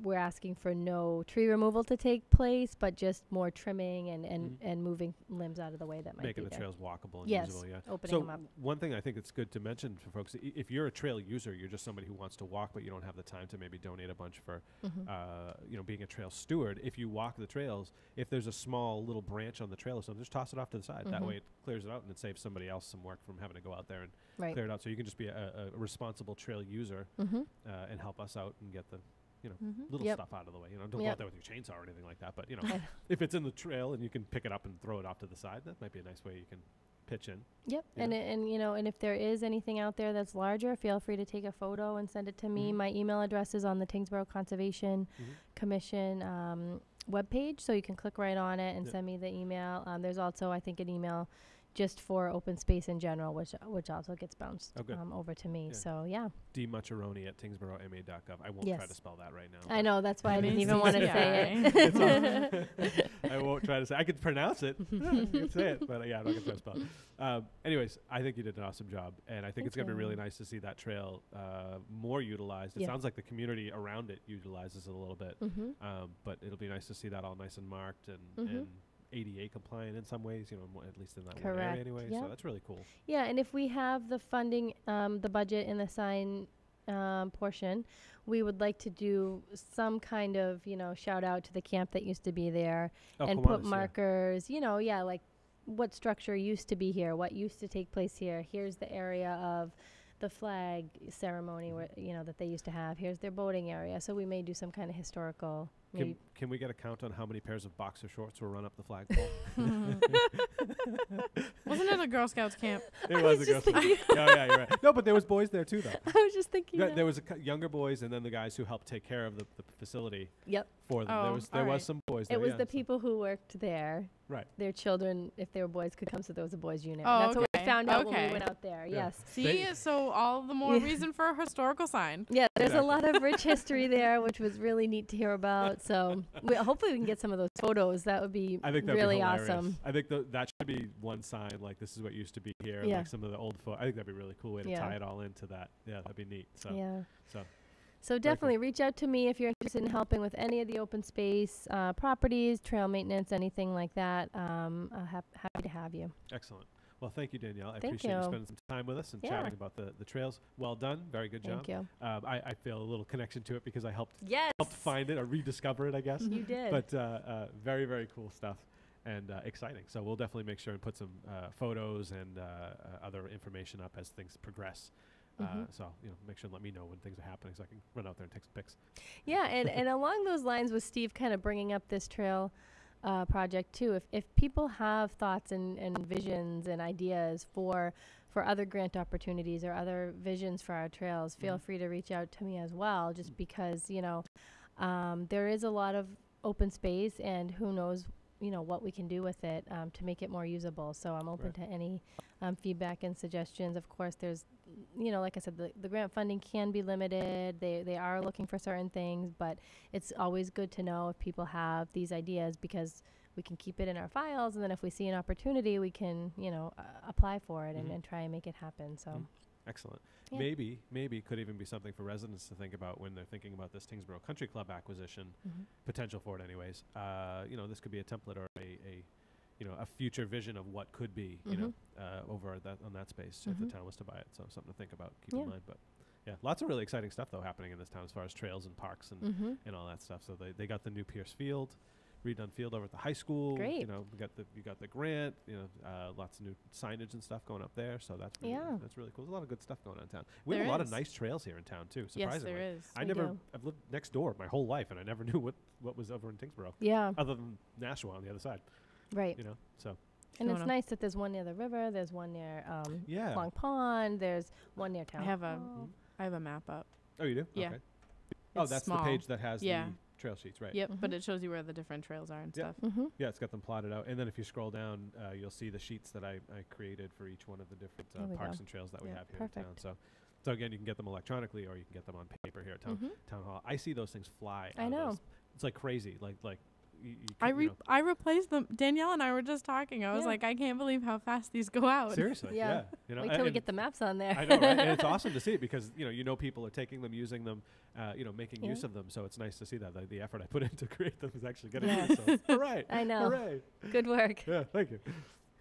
We're asking for no tree removal to take place, but just more trimming and moving limbs out of the way that might making be the there. trails walkable and Yes, usable. Yeah. opening So them up. one thing I think it's good to mention for folks, if you're a trail user, you're just somebody who wants to walk, but you don't have the time to maybe donate a bunch for, you know, being a trail steward. If you walk the trails, if there's a small little branch on the trail or something, just toss it off to the side. That way it clears it out and it saves somebody else some work from having to go out there and Right. clear it out. So you can just be a responsible trail user and help us out and get the little Yep. stuff out of the way. You know, don't go Yep. out there with your chainsaw or anything like that. But you know, if it's in the trail and you can pick it up and throw it off to the side, that might be a nice way you can pitch in. Yep. Yeah. And you know, and if there is anything out there that's larger, feel free to take a photo and send it to me. My email address is on the Tyngsborough Conservation Commission webpage, so you can click right on it and send me the email. There's also, I think, an email just for open space in general, which also gets bounced over to me. Yeah. So yeah. dmucharoni@tyngsboroughma.gov. I won't try Yes. to spell that right now. I know, that's why I didn't even MACCI. want to say it. I won't try to say. I could pronounce it. I could say it, but yeah, I'm not gonna try to spell it. Anyways, I think you did an awesome job, and I think it's gonna be really nice to see that trail more utilized. It Yeah. sounds like the community around it utilizes it a little bit, but it'll be nice to see that all nice and marked and ADA compliant in some ways. You know, at least in that one area Correct. anyway. Yep. So that's really cool. Yeah, and if we have the funding, the budget and the sign portion, we would like to do some kind of, you know, shout out to the camp that used to be there and put Kiwanis, yeah. markers, you know, like what structure used to be here, what used to take place here. Here's the area of the flag ceremony where, you know, that they used to have. Here's their boating area. So we may do some kind of historical Maybe. Can we get a count on how many pairs of boxer shorts were run up the flagpole? Wasn't it a Girl Scouts camp? It was a Girl Scouts camp. Oh, yeah, you're right. No, but there was boys there too, though. I was just thinking. There was younger boys, and then the guys who helped take care of the facility Yep. for them. Oh, There all right. was some boys there. It was yeah, the so- people who worked there. Right. Their children, if they were boys, could come, so there was a boys' unit. Oh, That's what we okay. found out when Okay. we went out there. Yeah. Yes. See, so all the more reason for a historical sign. Yeah, there's Exactly. a lot of rich history there, which was really neat to hear about. So hopefully we can get some of those photos. That would be I think that'd really be hilarious. awesome. I think that should be one sign, like this is what used to be here, Yeah. like some of the old I think that'd be a really cool way to Yeah. tie it all into that. Yeah, that'd be neat. So, Yeah. so So definitely reach out to me if you're interested in helping with any of the open space properties, trail maintenance, anything like that. Happy to have you. excellent. Well, thank you, Danielle. I Thank appreciate you you. spending some time with us and Yeah. chatting about the trails. Well done. Very good job. Thank you. I feel a little connection to it because I helped Yes. find it or rediscover it, I guess. You did. But very, very cool stuff and exciting. So we'll definitely make sure and put some photos and other information up as things progress. So, make sure and let me know when things are happening so I can run out there and take some pics. Yeah, and along those lines with Steve kind of bringing up this trail project too, if people have thoughts and visions and ideas for other grant opportunities or other visions for our trails, feel free to reach out to me as well, just because, there is a lot of open space and who knows, what we can do with it to make it more usable. So I'm open to any feedback and suggestions. Of course, there's, like I said, the grant funding can be limited. They are looking for certain things, but it's always good to know if people have these ideas because we can keep it in our files. And then if we see an opportunity, we can, apply for it and try and make it happen. So. Excellent. Yeah. Maybe it could even be something for residents to think about when they're thinking about this Tyngsborough Country Club acquisition, potential for it anyways. This could be a template or a future vision of what could be, over on that space if the town was to buy it. So something to think about, keep in mind. But yeah, lots of really exciting stuff though happening in this town as far as trails and parks and all that stuff. So they got the new Pierce Field, redone field over at the high school. Great. You got the grant. Lots of new signage and stuff going up there. So that's really, that's really cool. There's a lot of good stuff going on in town. We have a lot of nice trails here in town too. Surprisingly, Yes, there is. I've lived next door my whole life, and I never knew what was over in Tyngsborough. Yeah. Other than Nashua on the other side. Right. So. And it's nice that there's one near the river. There's one near Long Pond. There's one near town. I have a map up. Oh, you do? Yeah. Okay. Oh, It's that's small. the page that has Yeah. the trail sheets, right? Yep, but it shows you where the different trails are and Yep. stuff. Yeah, it's got them plotted out. And then if you scroll down, you'll see the sheets that I created for each one of the different There we parks go. and trails that we Yeah, have here in town. perfect. So again, you can get them electronically or you can get them on paper here at town hall. I see those things fly. I out of know. those. It's like crazy. Like you I replaced them. Danielle and I were just talking. I was Yeah. like, I can't believe how fast these go out. seriously. Yeah. Yeah. Wait till we get the maps on there. I know, right? And it's awesome to see it because people are taking them, using them, making Yeah. use of them. So it's nice to see that the effort I put in to create them is actually getting Yes. used. So hooray! I know. Hooray! Good work. Yeah, thank you.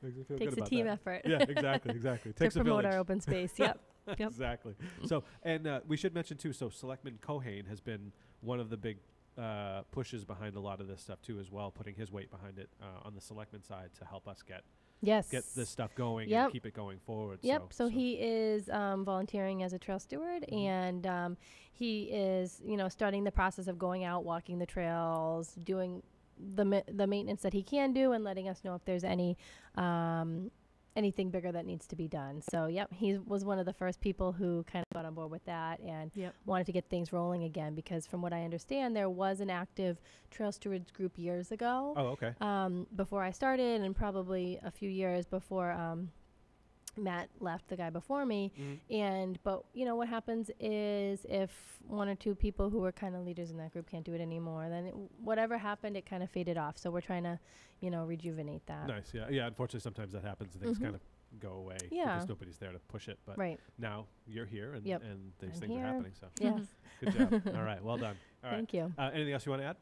Makes me feel Takes good a about team that. effort. Yeah, exactly. to Takes a promote village. our open space. Yep. Yep. Exactly. So, and we should mention too. So, Selectman Cohane has been one of the big pushes behind a lot of this stuff too, as well, putting his weight behind it on the selectman side to help us get Yes. this stuff going Yep. and keep it going forward. Yep. So he is volunteering as a trail steward, and he is, starting the process of going out, walking the trails, doing the maintenance that he can do, and letting us know if there's anything bigger that needs to be done. So, yep, he was one of the first people who kind of got on board with that and wanted to get things rolling again, because from what I understand, there was an active trail stewards group years ago. Oh, okay. Before I started, and probably a few years before Matt left, the guy before me. But what happens is if one or two people who were kind of leaders in that group can't do it anymore, then whatever happened, it kind of faded off. So we're trying to, rejuvenate that. Nice. Yeah. Unfortunately, sometimes that happens and things kind of go away because nobody's there to push it. But now you're here and these I'm things here. are happening. So Yes. good job. All right. Well done. All right. Thank you. Anything else you want to add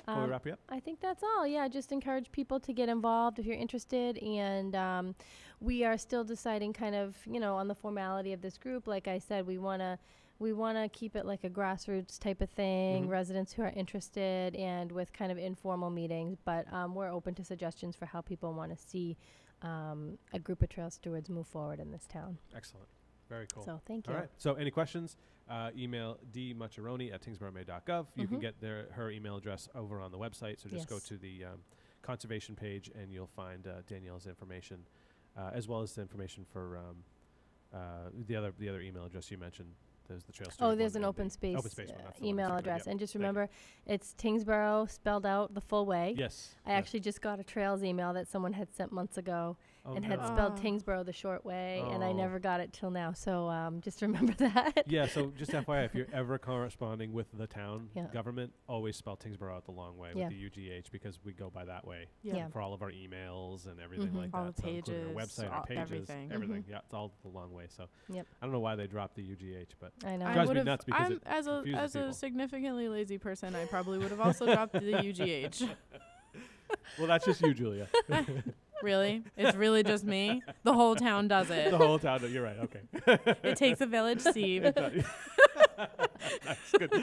before we wrap you up? I think that's all. Yeah, just encourage people to get involved if you're interested. And we are still deciding kind of, on the formality of this group. Like I said, we want to keep it like a grassroots type of thing, residents who are interested, and with kind of informal meetings. But we're open to suggestions for how people want to see a group of trail stewards move forward in this town. Excellent. Very cool. So thank you. All right. So any questions, email dmucharoni@tyngsboroughma.gov. You can get her email address over on the website. So just go to the conservation page and you'll find Danielle's information, as well as the information for the other email address you mentioned. There's the trail student. Oh, there's an open space one, that's the email one. address. Yep. And just remember, it's Tyngsborough spelled out the full way. Yes. I actually just got a trails email that someone had sent months ago and had no. spelled Tyngsborough the short way, and I never got it till now. So just remember that. Yeah, so just FYI, if you're ever corresponding with the town government, always spell Tyngsborough out the long way with the UGH, because we go by that way for all of our emails and everything like all that. the So including our website, our pages, everything. Yeah, it's all the long way. So I don't know why they dropped the UGH, but I know. it drives me nuts because it as confuses a people. significantly lazy person, I probably would have also dropped the UGH. Well, that's just you, Julia. Really? It's really just me? The whole town does it. The whole town. You're right. Okay. It takes a village, Steve. Nice.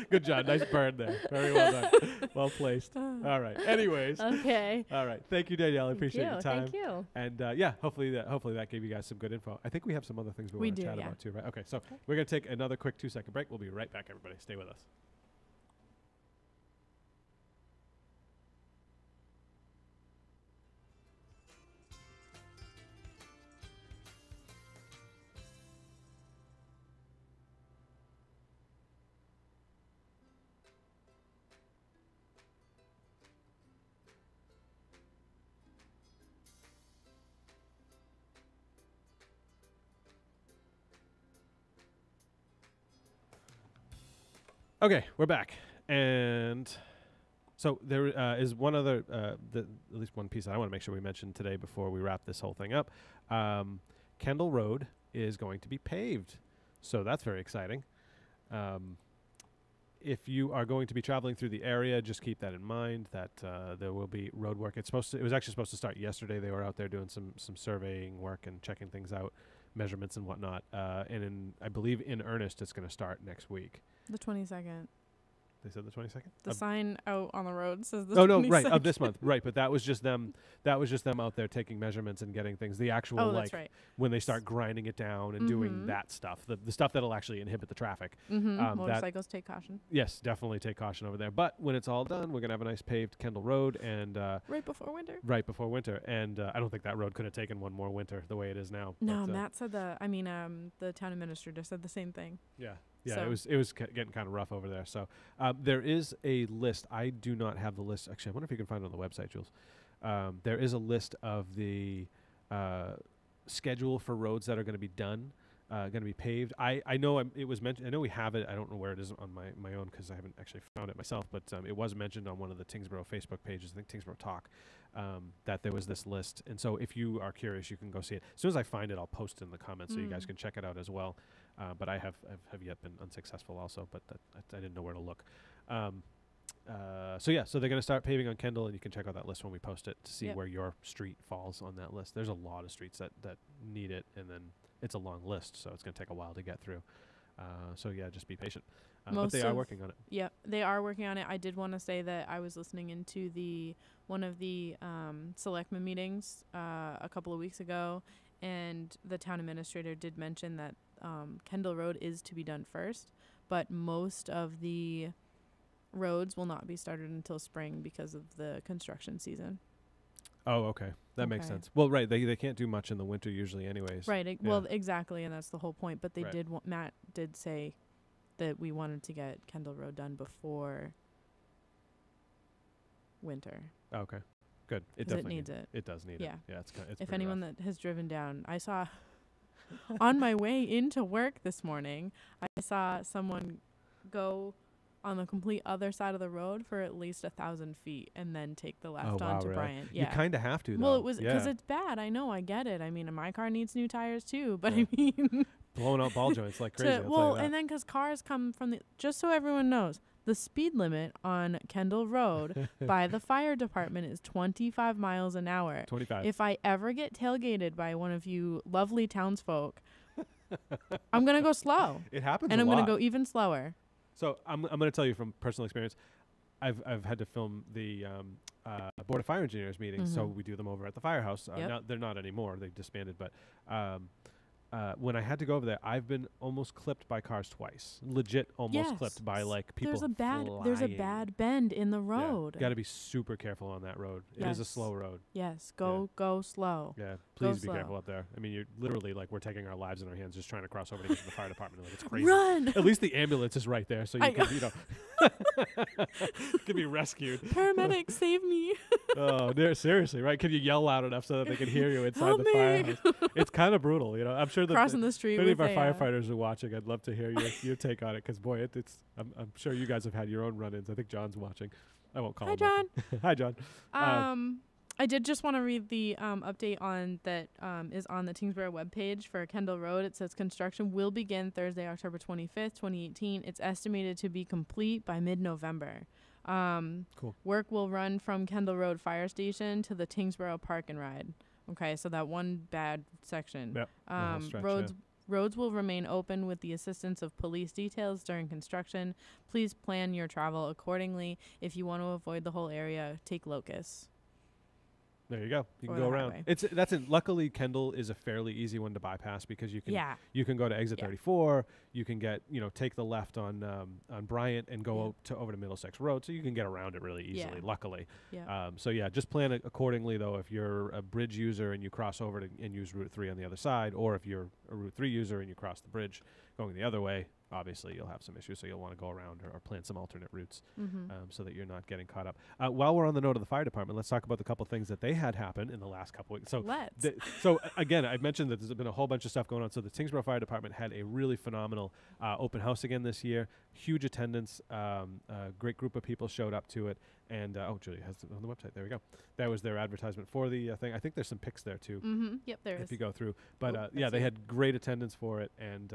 Good job. Nice burn there. Very well done. Well placed. All right. Anyways. Okay. All right. Thank you, Danielle. I appreciate your time. Thank you. And hopefully that gave you guys some good info. I think we have some other things we want to chat about too, right? Okay. So we're going to take another quick 2-second break. We'll be right back, everybody. Stay with us. Okay, we're back, and so there is one other, at least one piece that I want to make sure we mention today before we wrap this whole thing up. Kendall Road is going to be paved, so that's very exciting. If you are going to be traveling through the area, just keep that in mind, that there will be road work. It was actually supposed to start yesterday. They were out there doing some surveying work and checking things out, measurements and whatnot. And I believe in earnest, it's going to start next week. The 22nd. They said the 22nd? The sign out on the road says the 22nd. Oh, no, right, of this month. Right, but that was just them out there taking measurements and getting things. The actual, that's right. when they start grinding it down and doing that stuff, the stuff that'll actually inhibit the traffic. Motorcycles take caution. Yes, definitely take caution over there. But when it's all done, we're going to have a nice paved Kendall Road. And right before winter. Right before winter. And I don't think that road could have taken one more winter the way it is now. No, Matt said the town administrator said the same thing. Yeah. Yeah, so it was getting kind of rough over there. So there is a list. I do not have the list. Actually, I wonder if you can find it on the website, Jules. There is a list of the schedule for roads that are going to be done, going to be paved. I know it was mentioned. I know we have it. I don't know where it is on my own because I haven't actually found it myself. But it was mentioned on one of the Tyngsborough Facebook pages. I think Tyngsborough Talk. That there was this list. And so if you are curious, you can go see it. As soon as I find it, I'll post it in the comments so you guys can check it out as well. But I have yet been unsuccessful also, but I didn't know where to look. So they're going to start paving on Kendall, and you can check out that list when we post it to see where your street falls on that list. There's a lot of streets that need it, and then it's a long list, so it's going to take a while to get through. Just be patient. But they are working on it. Yeah, they are working on it. I did want to say that I was listening into one of the selectmen meetings a couple of weeks ago, and the town administrator did mention that Kendall Road is to be done first, but most of the roads will not be started until spring because of the construction season. Oh, okay. That makes sense. Well, right. They can't do much in the winter usually anyways. Right. Well, exactly, and that's the whole point. But they did Matt did say that we wanted to get Kendall Road done before winter. Oh, okay. Good. It definitely needs it. It does need it. Yeah. It's if anyone that has driven down, I saw on my way into work this morning, I saw someone go on the complete other side of the road for at least 1,000 feet and then take the left onto Bryant. Yeah. You kind of have to, though. Well, it was because it's bad. I know. I get it. I mean, my car needs new tires too, but I mean, blowing out ball joints like crazy. And then because cars come from just so everyone knows, the speed limit on Kendall Road by the fire department is 25 miles an hour. 25. If I ever get tailgated by one of you lovely townsfolk, I'm going to go slow. It happens and a I'm lot. going to go even slower. So I'm going to tell you from personal experience, I've had to film the Board of Fire Engineers meetings, so we do them over at the firehouse. Now, they're not anymore. They've disbanded, but when I had to go over there, I've been almost clipped by cars twice. Legit, almost clipped by like people. There's a flying. bad bend in the road. Got to be super careful on that road. It is a slow road. Yes, go slow. Yeah, please be careful up there. I mean, you're literally like we're taking our lives in our hands, just trying to cross over to get to the fire department. Like it's crazy. Run! At least the ambulance is right there, so you can, you know, can be rescued. Paramedics, save me! Oh, seriously, right? Can you yell loud enough so that they can hear you inside Help the me. firehouse? It's kind of brutal, you know. I'm sure that Crossing the street. if any with of our firefighters are watching, I'd love to hear your take on it, because boy, it's. I'm sure you guys have had your own run-ins. I think John's watching. I won't call him. Hi, John. Hi, John. I did just want to read the update on that is on the Tyngsborough webpage for Kendall Road. It says construction will begin Thursday, October 25th, 2018. It's estimated to be complete by mid-November. Cool. Work will run from Kendall Road Fire Station to the Tyngsborough Park and Ride. Okay, so that one bad section. Yep. Roads will remain open with the assistance of police details during construction. Please plan your travel accordingly. If you want to avoid the whole area, take Locust. There you go. You can Or go the around. highway. Luckily, Kendall is a fairly easy one to bypass because you can go to exit Yeah. 34. You can take the left on Bryant and go over to Middlesex Road, so you can get around it really easily. Yeah. Luckily, Yeah. just plan it accordingly. Though, if you're a bridge user and you cross over and use Route 3 on the other side, or if you're a Route 3 user and you cross the bridge going the other way, obviously you'll have some issues, so you'll want to go around or plan some alternate routes so that you're not getting caught up. While we're on the note of the fire department, let's talk about the couple things that they had happen in the last couple weeks. So again, I mentioned that there's been a whole bunch of stuff going on. So the Tyngsborough Fire Department had a really phenomenal open house again this year. Huge attendance. A great group of people showed up to it. And Julia has it on the website. There we go. That was their advertisement for the thing. I think there's some pics there too. Mm-hmm. Yep, there is. If you go through. But they had great attendance for it. And,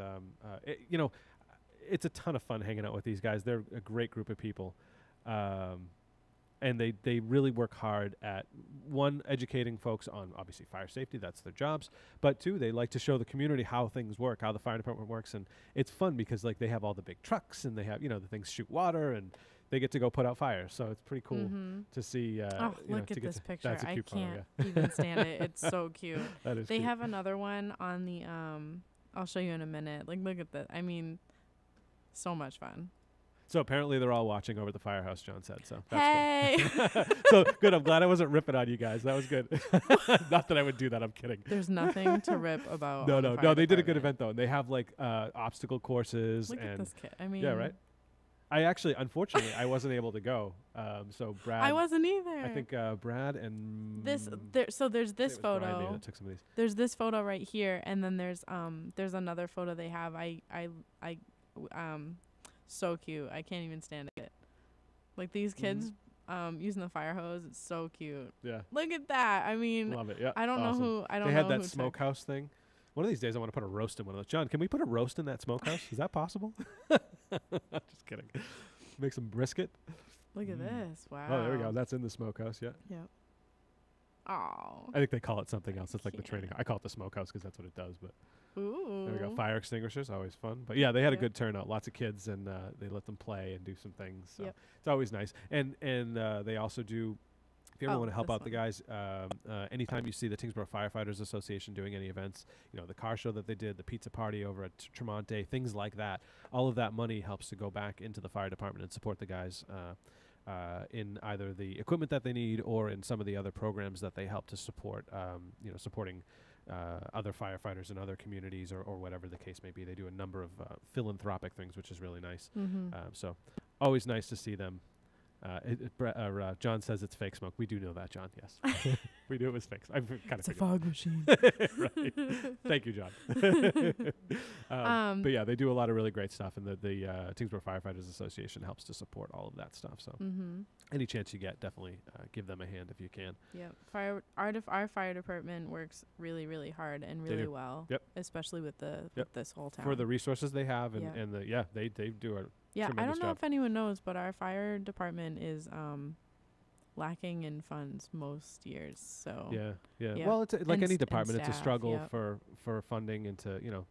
it's a ton of fun hanging out with these guys. They're a great group of people. And they really work hard at, one, educating folks on, obviously, fire safety. That's their jobs. But, two, they like to show the community how things work, how the fire department works. And it's fun because, they have all the big trucks and they have, the things shoot water and they get to go put out fires. So it's pretty cool to see. Look at this picture. That's a I cute can't photo, even stand it. It's so cute. That is They cute. have another one on the, I'll show you in a minute. Look at this. I mean, so much fun. So apparently they're all watching over at the firehouse, John said. So Hey! cool. So good. I'm glad I wasn't ripping on you guys. That was good. Not that I would do that. I'm kidding. There's nothing to rip about. No. They did a good event though, and they have obstacle courses. Look and at this kid. I mean, yeah, right. I actually, unfortunately, I wasn't able to go. So Brad. I wasn't either. I think Brad and So there's this Brian maybe photo. that took some of these. There's this photo right here, and then there's another photo they have. So cute. I can't even stand it. Like these kids using the fire hose. It's so cute. Yeah. Look at that. I mean, Love it. Yeah. I don't know who. I don't They know had that who smokehouse thing. One of these days, I want to put a roast in one of those. John, can we put a roast in that smokehouse? Is that possible? Just kidding. Make some brisket. Look at this. Wow. Oh, there we go. That's in the smokehouse. Yeah. Yep. Oh. I think they call it something else. It's like the training. I call it the smokehouse because that's what it does. But Ooh. there we go. Fire extinguishers, always fun. But yeah, they had a Yep. good turnout. Lots of kids, and they let them play and do some things. So Yep. it's always nice. And they also do. If you ever want to help this out the one. guys, anytime you see the Tyngsborough Firefighters Association doing any events, the car show that they did, the pizza party over at Tremonte, things like that, all of that money helps to go back into the fire department and support the guys in either the equipment that they need or in some of the other programs that they help to support, supporting other firefighters in other communities or whatever the case may be. They do a number of philanthropic things, which is really nice. So always nice to see them. John says it's fake smoke. We do know that, John. Yes, we knew it was fake. I kind of It's a fog machine. Right. Thank you, John. But yeah, they do a lot of really great stuff, and the Tyngsborough Firefighters Association helps to support all of that stuff. So any chance you get, definitely give them a hand if you can. Yep. Our fire department works really, really hard and really well. Yep. Especially with with this whole town. For the resources they have, and they do a I tremendous don't know job. if anyone knows, but our fire department is lacking in funds most years. So yeah. Yeah. Well, it's like And any and department. It's a staff, struggle yep. for funding and to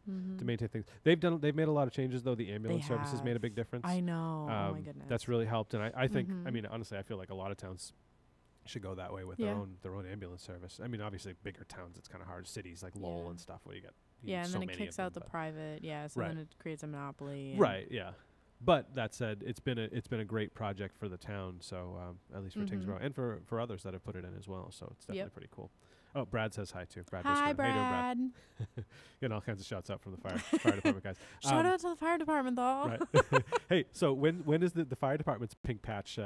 Mhm. to maintain things. They've made a lot of changes though. The ambulance service has made a have. big difference. I know. Oh my goodness. That's really helped, and I think I Mhm. mean honestly, I feel like a lot of towns should go that way with Yeah. their own ambulance service. I mean, obviously bigger towns it's kind of hard. Cities like Lowell Yeah. and stuff where you get you Yeah, need and so then it many kicks of out the them, but- private. Yeah, so Right. then it creates a monopoly. and- Right. Yeah. But that said, it's been a great project for the town. So at least for Mhm. Tyngsborough and for others that have put it in as well. So it's definitely Yep. pretty cool. Oh, Brad says hi too. Brad Hi, Biscoe. How you Brad. doing, Brad? Getting all kinds of shouts out from the fire department guys. Shout out to the fire department, though. Right. Hey, so when is the fire department's pink patch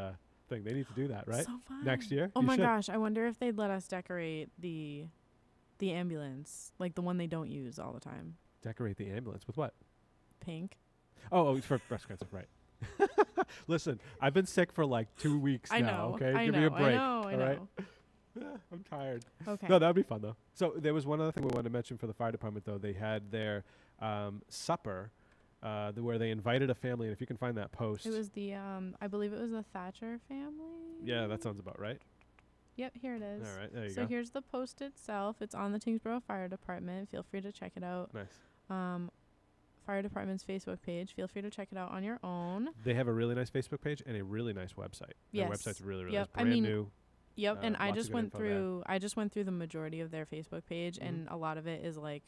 thing? They need to do that, right? So fun. Next year? Oh You my should. gosh, I wonder if they'd let us decorate the ambulance, like the one they don't use all the time. Decorate the ambulance with what? Pink. Oh, it's for breast cancer, right? Listen, I've been sick for like 2 weeks I now. know. Okay, I give know, me a break. I know. all I right? know. I'm tired. Okay. No, that'd be fun though. So there was one other thing we wanted to mention for the fire department though. They had their supper, where they invited a family, and if you can find that post. It was the I believe it was the Thatcher family. Yeah, that sounds about right. Yep, here it is. All right, there you So go. here's the post itself. It's on the Tyngsborough Fire Department. Feel free to check it out. Nice. Fire Department's Facebook page. Feel free to check it out on your own. They have a really nice Facebook page and a really nice website. Their Yes. website's really, really Yep. nice. I Brand mean, new. Yep, and I lots of just good went info there. through. I just went through the majority of their Facebook page, Mhm. and a lot of it is like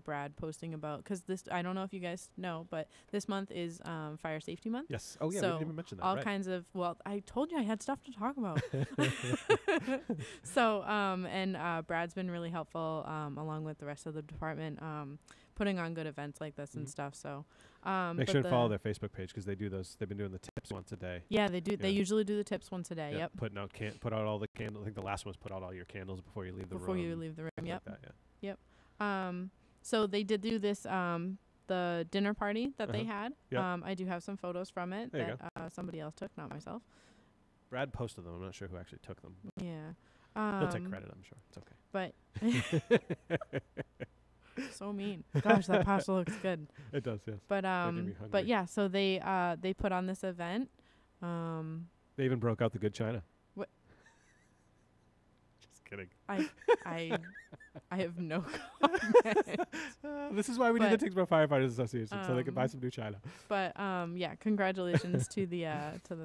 Brad posting about because this. I don't know if you guys know, but this month is Fire Safety Month. Yes. Oh yeah, we So, didn't even mention that. All right. kinds of. Well, I told you I had stuff to talk about. So and Brad's been really helpful along with the rest of the department putting on good events like this and Mhm. stuff. So Make but sure to follow their Facebook page because they do those. They've been doing the tips once a day. Yeah, they do. They Yeah. usually do the tips once a day. Yeah, Yep. Putting out put out all the candles. I think the last one was put out all your candles before you leave the Before room. you leave the room. stuff Yep. Like that, yeah. So they did do this the dinner party that they Uh-huh. had. Yep. I do have some photos from it There you that somebody else took, not myself. Brad posted them. I'm not sure who actually took them. Yeah. He'll take credit. I'm sure. It's okay. But so mean. Gosh, that pasta looks good. It does. Yes. But Making me but hungry. yeah, so they put on this event. They even broke out the good china. What? Just kidding. I have no comment. This is why we need the But, Tyngsborough Firefighters Association so they can buy um, some new china. But yeah, congratulations to the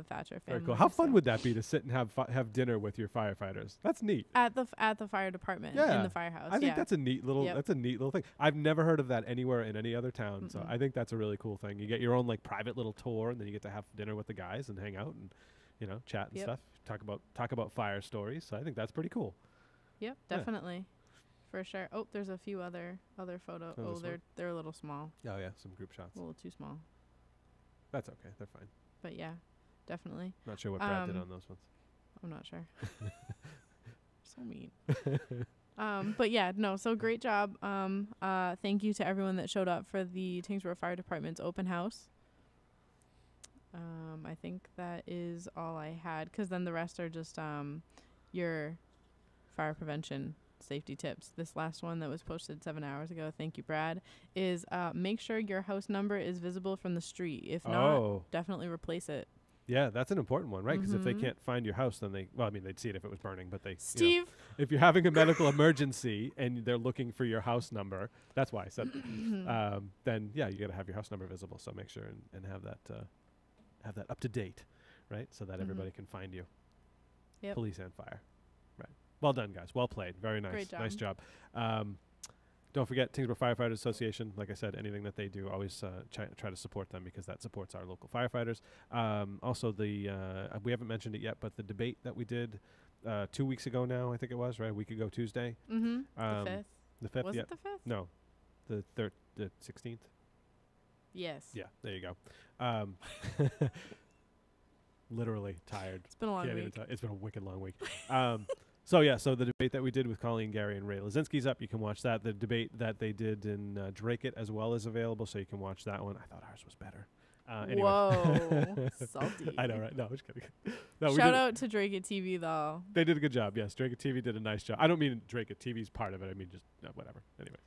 Thatcher family. Very cool. How fun so. would that be to sit and have dinner with your firefighters? That's neat. At the fire department Yeah. in the firehouse. I think yeah. that's a neat little Yep. that's a neat little thing. I've never heard of that anywhere in any other town. So Mm-mm. I think that's a really cool thing. You get your own like private little tour, and then you get to have dinner with the guys and hang out and chat and Yep. stuff. Talk about fire stories. So I think that's pretty cool. Yep, Yeah. definitely. For sure. Oh, there's a few other photos. Oh, Oh, this they're a little small. Oh yeah, some group shots. A little too small. That's okay. They're fine. But yeah, definitely. Not sure what Brad did Um, on those ones. I'm not sure. So mean. But yeah, no, so great job. Thank you to everyone that showed up for the Tyngsborough Fire Department's open house. I think that is all I had, 'cause then the rest are just your fire prevention safety tips. This last one that was posted 7 hours ago, thank you, Brad, is make sure your house number is visible from the street. If not, definitely replace it. Yeah, that's an important one, right? Because if they Mhm. can't find your house, then they'd see it if it was burning, but they Steve, if you're having a medical emergency and they're looking for your house number, that's why I said, then yeah, you got to have your house number visible. So make sure and have that up to date, right? So that Mhm. everybody can find you. Yep. Police and fire, right? Well done, guys. Well played. Very nice. Great job. Nice job. Don't forget Tyngsborough Firefighters Association. Like I said, anything that they do, always try to support them because that supports our local firefighters. Also, we haven't mentioned it yet, but the debate that we did 2 weeks ago now, I think it was, right? A week ago Tuesday. the 5th. The 5th, Was yeah. it the 5th? No, the 16th. Yes. Yeah, there you go. Literally tired. It's been a long Can't even week. tell. It's been a wicked long week. So the debate that we did with Colleen, Gary, and Ray Lazinski's up. You can watch that. The debate that they did in Drake-It as well is available, so you can watch that one. I thought ours was better. Anyway. Whoa. Salty. I know, right? No, I'm just kidding. No, we Shout did- out to Tyngsborough TV, though. They did a good job, yes. Drake-It TV did a nice job. I don't mean Drake-It TV's part of it. I mean just whatever. Anyway,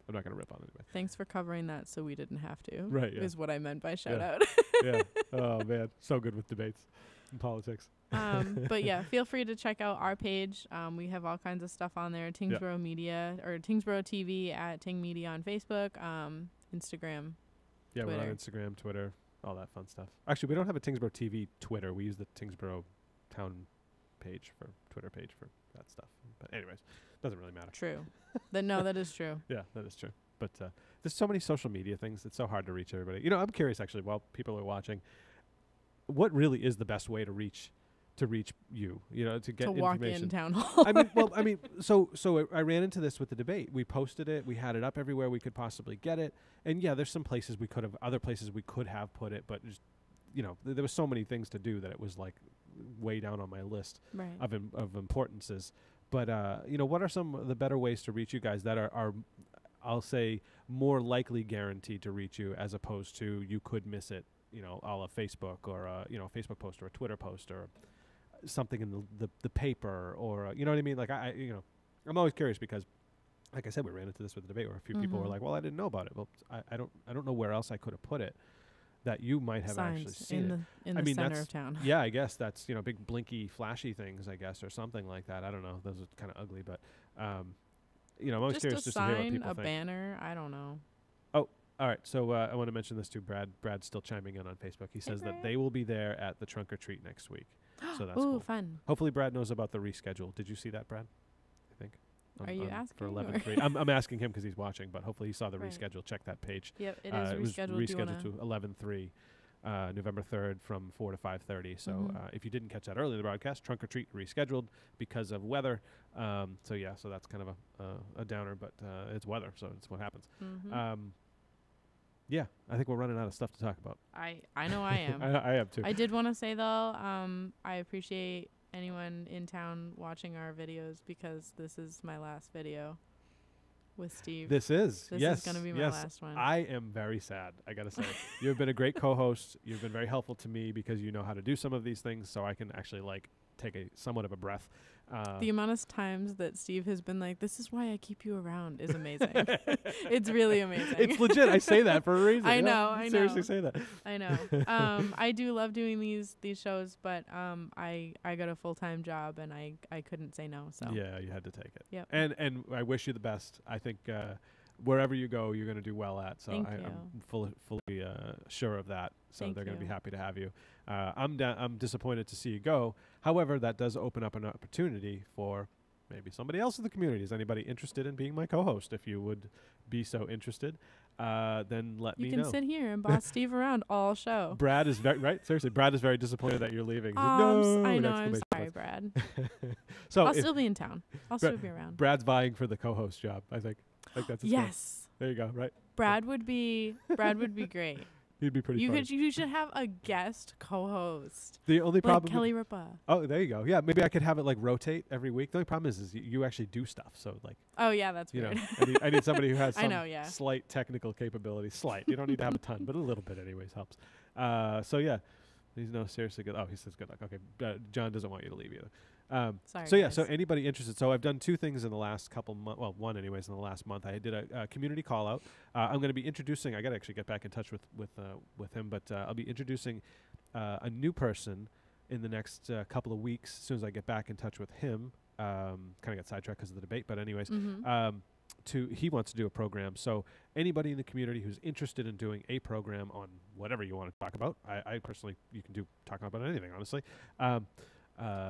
I'm not going to rip on it anyway. Thanks for covering that so we didn't have to. Right, yeah. Is what I meant by shout Yeah. out. Yeah. Oh, man. So good with debates and politics. But yeah, feel free to check out our page. We have all kinds of stuff on there. Tyngsborough Media or Tyngsborough TV at Ting Media on Facebook, Instagram. Yeah, we're on Twitter. Instagram, Twitter, all that fun stuff. Actually, we don't have a Tyngsborough TV Twitter. We use the Tyngsborough Town page for Twitter page for that stuff. But anyways, doesn't really matter. True. No, that is true. Yeah, that is true. But there's so many social media things. It's so hard to reach everybody. You know, I'm curious actually, while people are watching, what really is the best way to reach you? You know, to get to information. walk in town hall. I mean, so I ran into this with the debate. We posted it. We had it up everywhere we could possibly get it. And yeah, there's some places other places we could have put it, but just, you know, there was so many things to do that it was like way down on my list Right. of importances. But you know, what are some of the better ways to reach you guys that are I'll say more likely guaranteed to reach you, as opposed to you could miss it, you know, a la Facebook or a Facebook post or a Twitter post or something in the paper, or you know what I mean? Like I'm always curious because, like I said, we ran into this with the debate where a few people were like, "Well, I didn't know about it." Well, I don't know where else I could have put it that you might have Signs actually seen it. in the center of town. Yeah, I guess that's, you know, big blinky flashy things, I guess, or something like that. I don't know. Those are kind of ugly, but you know, I'm always Just curious a just to hear what sign, people a think. banner. I don't know. All right, so I want to mention this too. Brad's still chiming in on Facebook. He says that Brad. they will be there at the trunk or treat next week. So that's Ooh, cool. fun. Hopefully Brad knows about the reschedule. Did you see that, Brad? I think. Are you asking? For or- 11:03? I'm asking him because he's watching, but hopefully he saw the Right. reschedule. Check that page. Yep, it It was is rescheduled. Do you wanna- to 11:03, November 3rd from 4 to 5:30. So Mhm. if you didn't catch that early in the broadcast, trunk or treat rescheduled because of weather. So yeah, so that's kind of a downer, but it's weather, so it's what happens. Mhm. Yeah, I think we're running out of stuff to talk about. I know I am. I am too. I did want to say though, I appreciate anyone in town watching our videos, because this is my last video with Steve. This is This is gonna be my last one. I am very sad, I gotta say. You've been a great co-host. You've been very helpful to me because you know how to do some of these things, so I can actually like take a somewhat of a breath. The amount of times that Steve has been like, "This is why I keep you around," is amazing. It's really amazing. It's legit. I say that for a reason. I Yeah, know, I seriously know. say that. I know. I do love doing these shows, but I got a full-time job and I couldn't say no. So Yeah, you had to take it. Yep. And I wish you the best. I think wherever you go, you're going to do well at. So Thank I'm you. fully sure of that. So Thank they're going to be you. happy to have you. I'm disappointed to see you go. However, that does open up an opportunity for maybe somebody else in the community. Is anybody interested in being my co-host? If you would be so interested, then let me you know. can sit here and boss Steve around all show. Brad is very right. Seriously, Brad is very disappointed that you're leaving. He's like, I with know. I'm exclamation sorry, points. Brad. So I'll if still be in town. I'll still be around. Brad's vying for the co-host job, I think that's his goal. Yes, There you go. Right. Brad would be great. He'd be pretty funny. You should have a guest co-host The only like problem. Kelly Ripa. Oh, there you go. Yeah, maybe I could have it like rotate every week. The only problem is you actually do stuff. So like, Oh yeah, that's you know, weird. I need somebody who has I some know, yeah. slight technical capability. Slight. You don't need to have a ton, but a little bit anyways helps. So yeah, he's no seriously good. Oh, he says good luck. Okay, John doesn't want you to leave either. Sorry. So yeah, guys. so anybody interested? So I've done two things in the last couple months. Well, one anyways in the last month. I did a community call out. I'm going to be introducing. I got to actually get back in touch with him, but I'll be introducing a new person in the next couple of weeks. As soon as I get back in touch with him, kind of got sidetracked because of the debate. But anyways, he wants to do a program. So anybody in the community who's interested in doing a program on whatever you want to talk about, I personally, you can talk about anything, honestly.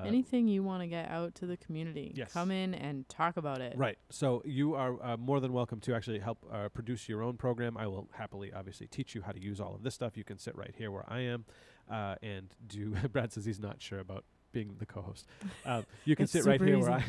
anything you want to get out to the community, Yes. come in and talk about it. Right. So you are more than welcome to actually help produce your own program. I will happily, obviously, teach you how to use all of this stuff. You can sit right here where I am and do. Brad says he's not sure about being the co-host. You can It's sit right super here where I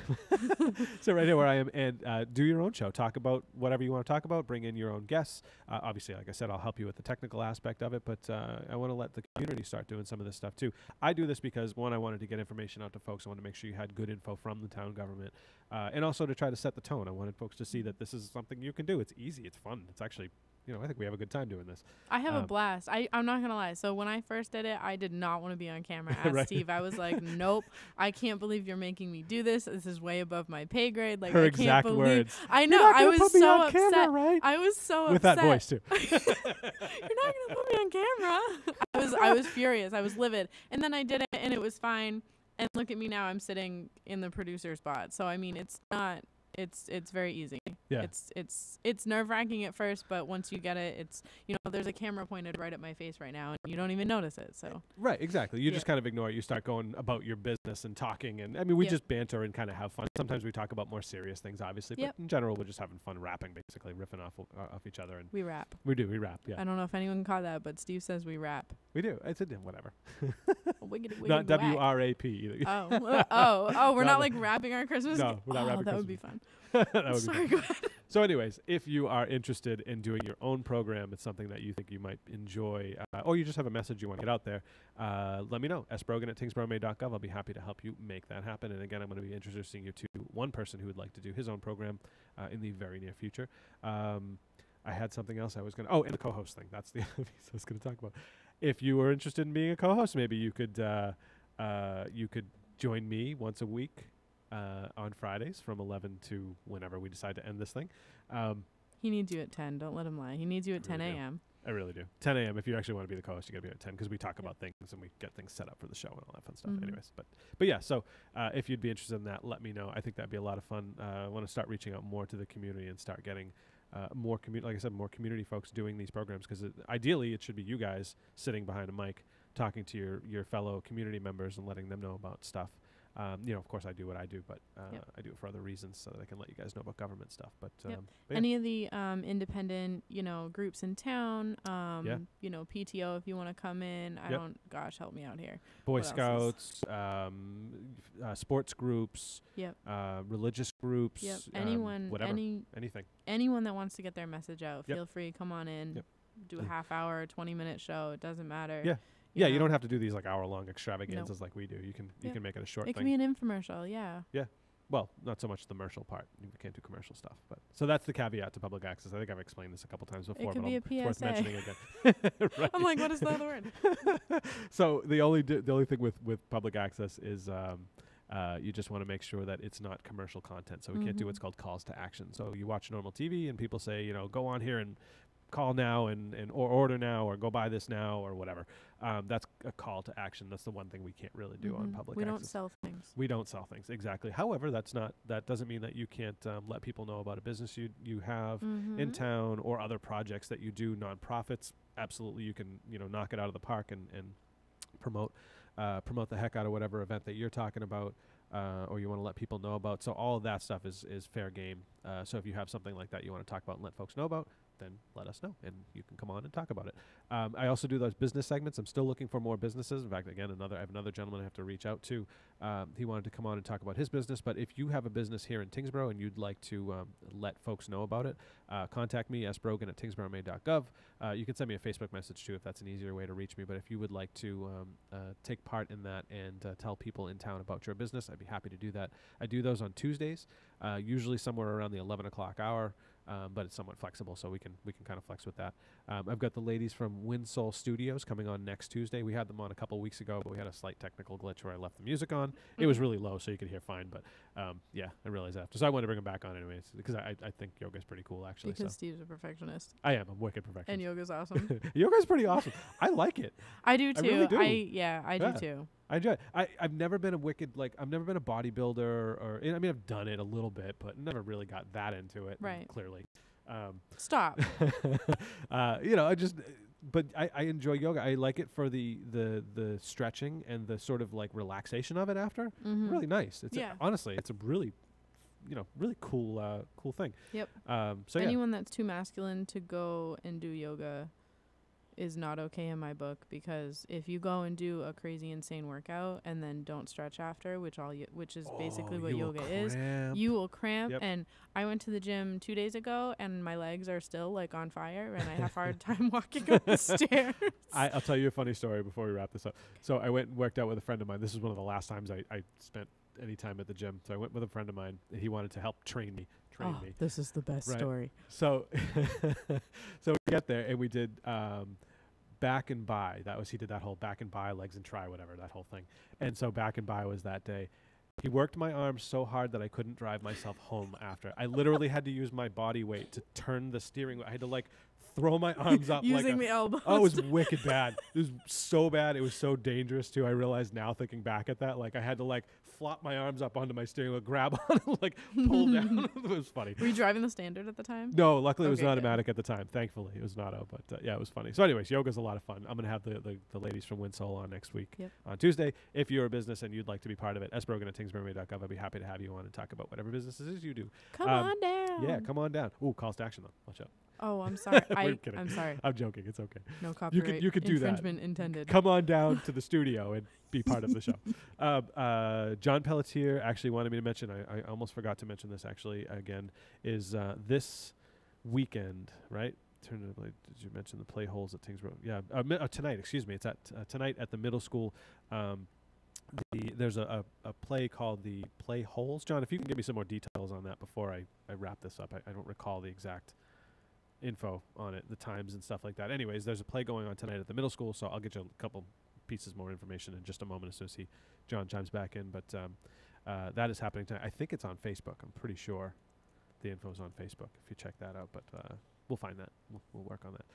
sit right here where I am and do your own show. Talk about whatever you want to talk about. Bring in your own guests. Obviously, like I said, I'll help you with the technical aspect of it, but I want to let the community start doing some of this stuff too. I do this because, one, I wanted to get information out to folks. I wanted to make sure you had good info from the town government, and also to try to set the tone. I wanted folks to see that this is something you can do. It's easy. It's fun. It's actually, I think we have a good time doing this. I have a blast. I'm not going to lie. So when I first did it, I did not want to be on camera. As Right. Steve, I was like, nope, I can't believe you're making me do this. This is way above my pay grade. Like, Her I can't exact believe. words. I know. You're not I gonna was put me so on upset. camera, right? I was so With upset. that voice too. You're not going to put me on camera. I was furious. I was livid. And then I did it and it was fine. And look at me now. I'm sitting in the producer spot. So, I mean, it's not it's very easy. Yeah. It's nerve-wracking at first, but once you get it, it's, there's a camera pointed right at my face right now, and you don't even notice it. So Right, exactly. You just kind of ignore it. You start going about your business and talking, and I mean, we just banter and kind of have fun. Sometimes we talk about more serious things, obviously, but in general, we're just having fun rapping, basically riffing off each other. And we rap. We rap. Yeah. I don't know if anyone caught that, but Steve says we rap. We do. It's whatever. Wiggity, wiggity, Not WRAP either. We're not like rapping our Christmas. No, we're not rapping. That would be fun. Sorry, go ahead. So anyways, if you are interested in doing your own program, it's something that you think you might enjoy, or you just have a message you want to get out there, let me know. sbrogan@tyngsboroughma.gov. I'll be happy to help you make that happen. And again, I'm going to be introducing you to one person who would like to do his own program in the very near future. I had something else I was going to... Oh, and the co-host thing. That's the other piece I was going to talk about. If you were interested in being a co-host, maybe you could join me once a week on Fridays from 11 to whenever we decide to end this thing. He needs you at 10. Don't let him lie. He needs you at 10 a.m. I really do. 10 a.m. If you actually want to be the co-host, you got to be at 10 because we talk about things and we get things set up for the show and all that fun stuff. Anyways, but yeah. So if you'd be interested in that, let me know. I think that'd be a lot of fun. I want to start reaching out more to the community and start getting more community folks doing these programs, because ideally it should be you guys sitting behind a mic talking to your fellow community members and letting them know about stuff. Of course I do what I do, but I do it for other reasons so that I can let you guys know about government stuff. But any of the independent, groups in town, PTO if you want to come in. I don't, gosh, help me out here. Boy Scouts, sports groups, religious groups, anyone, whatever, anything. Anyone that wants to get their message out, feel free, come on in, do a half hour, 20-minute show. It doesn't matter. Yeah, you don't have to do these like hour-long extravaganzas like we do. You can make it a short thing. It can be an infomercial, Yeah. Well, not so much the commercial part. You can't do commercial stuff. But so that's the caveat to public access. I think I've explained this a couple times before, it could but be it's worth PSA. mentioning again. Right. I'm like, what is the other word? So the only thing with public access is you just want to make sure that it's not commercial content. So we can't do what's called calls to action. So you watch normal TV and people say, go on here and call now and or order now or go buy this now or whatever. That's a call to action. That's the one thing we can't really do on public access. We don't sell things. We don't sell things, exactly. However, that doesn't mean that you can't let people know about a business you have in town or other projects that you do, nonprofits. Absolutely, you can knock it out of the park and promote the heck out of whatever event that you're talking about. Or you want to let people know about. So all of that stuff is fair game. So if you have something like that you want to talk about and let folks know about, then let us know, and you can come on and talk about it. I also do those business segments. I'm still looking for more businesses. In fact, again, I have another gentleman I have to reach out to. He wanted to come on and talk about his business, but if you have a business here in Tyngsborough and you'd like to let folks know about it, contact me, sbrogan@tyngsboroughma.gov. You can send me a Facebook message, too, if that's an easier way to reach me. But if you would like to take part in that and tell people in town about your business, I'd be happy to do that. I do those on Tuesdays, usually somewhere around the 11 o'clock hour. But it's somewhat flexible, so we can kind of flex with that. I've got the ladies from Winsole Studios coming on next Tuesday. We had them on a couple weeks ago, but we had a slight technical glitch where I left the music on. It was really low, so you could hear fine. But I realized after, so I wanted to bring them back on anyways because I think yoga's pretty cool actually. Because Steve's a perfectionist. I am. I'm a wicked perfectionist. And yoga's awesome. Yoga's pretty awesome. I like it. I do too. I really do. I do too. I enjoy it. I've never been I've never been a bodybuilder or I mean I've done it a little bit, but never really got that into it. Right. Clearly. Stop. I enjoy yoga. I like it for the stretching and the sort of like relaxation of it after. Really nice. It's honestly, it's a really, really cool thing. Yep. So anyone that's too masculine to go and do yoga is not okay in my book, because if you go and do a crazy insane workout and then don't stretch after, which is basically what yoga is, you will cramp. Yep. And I went to the gym 2 days ago and my legs are still like on fire and I have a hard time walking up the stairs. I'll tell you a funny story before we wrap this up. So I went and worked out with a friend of mine. This is one of the last times I spent any time at the gym. So I went with a friend of mine and he wanted to help train me. This is the best story. So so we get there and we did back and by. He did that whole back and by, legs and try, whatever, that whole thing. And so back and by was that day. He worked my arms so hard that I couldn't drive myself home after. I literally had to use my body weight to turn the steering wheel. I had to like throw my arms up using like the elbows. Oh, it was wicked bad. It was so bad. It was so dangerous too. I realized now, thinking back at that, like I had to like flop my arms up onto my steering wheel, grab on it, like pull down. It was funny. Were you driving the Standard at the time? No, luckily it was Okay, an good. automatic at the time. Thankfully, it was an auto, but yeah, it was funny. So anyways, yoga's a lot of fun. I'm going to have the ladies from Winsole on next week on Tuesday. If you're a business and you'd like to be part of it, sbrogan@tyngsborough.gov. I'd be happy to have you on and talk about whatever businesses you do. Come on down. Yeah, come on down. Ooh, calls to action though. Watch out. Oh, I'm sorry. We're kidding. I'm sorry. I'm joking. It's okay. No copyright. You could do that. Infringement intended. Come on down to the studio and be part of the show. John Pelletier actually wanted me to mention, I almost forgot to mention this actually again, is this weekend, right? Did you mention the play holes at Tyngsborough? Yeah, tonight, excuse me. It's at tonight at the middle school. There's a play called the Play Holes. John, if you can give me some more details on that before I wrap this up. I don't recall the exact info on it, the times and stuff like that. Anyways, there's a play going on tonight at the middle school, so I'll get you a couple pieces more information in just a moment as soon as John chimes back in. But that is happening tonight. I think it's on Facebook. I'm pretty sure the info's on Facebook if you check that out. But we'll find that. We'll work on that.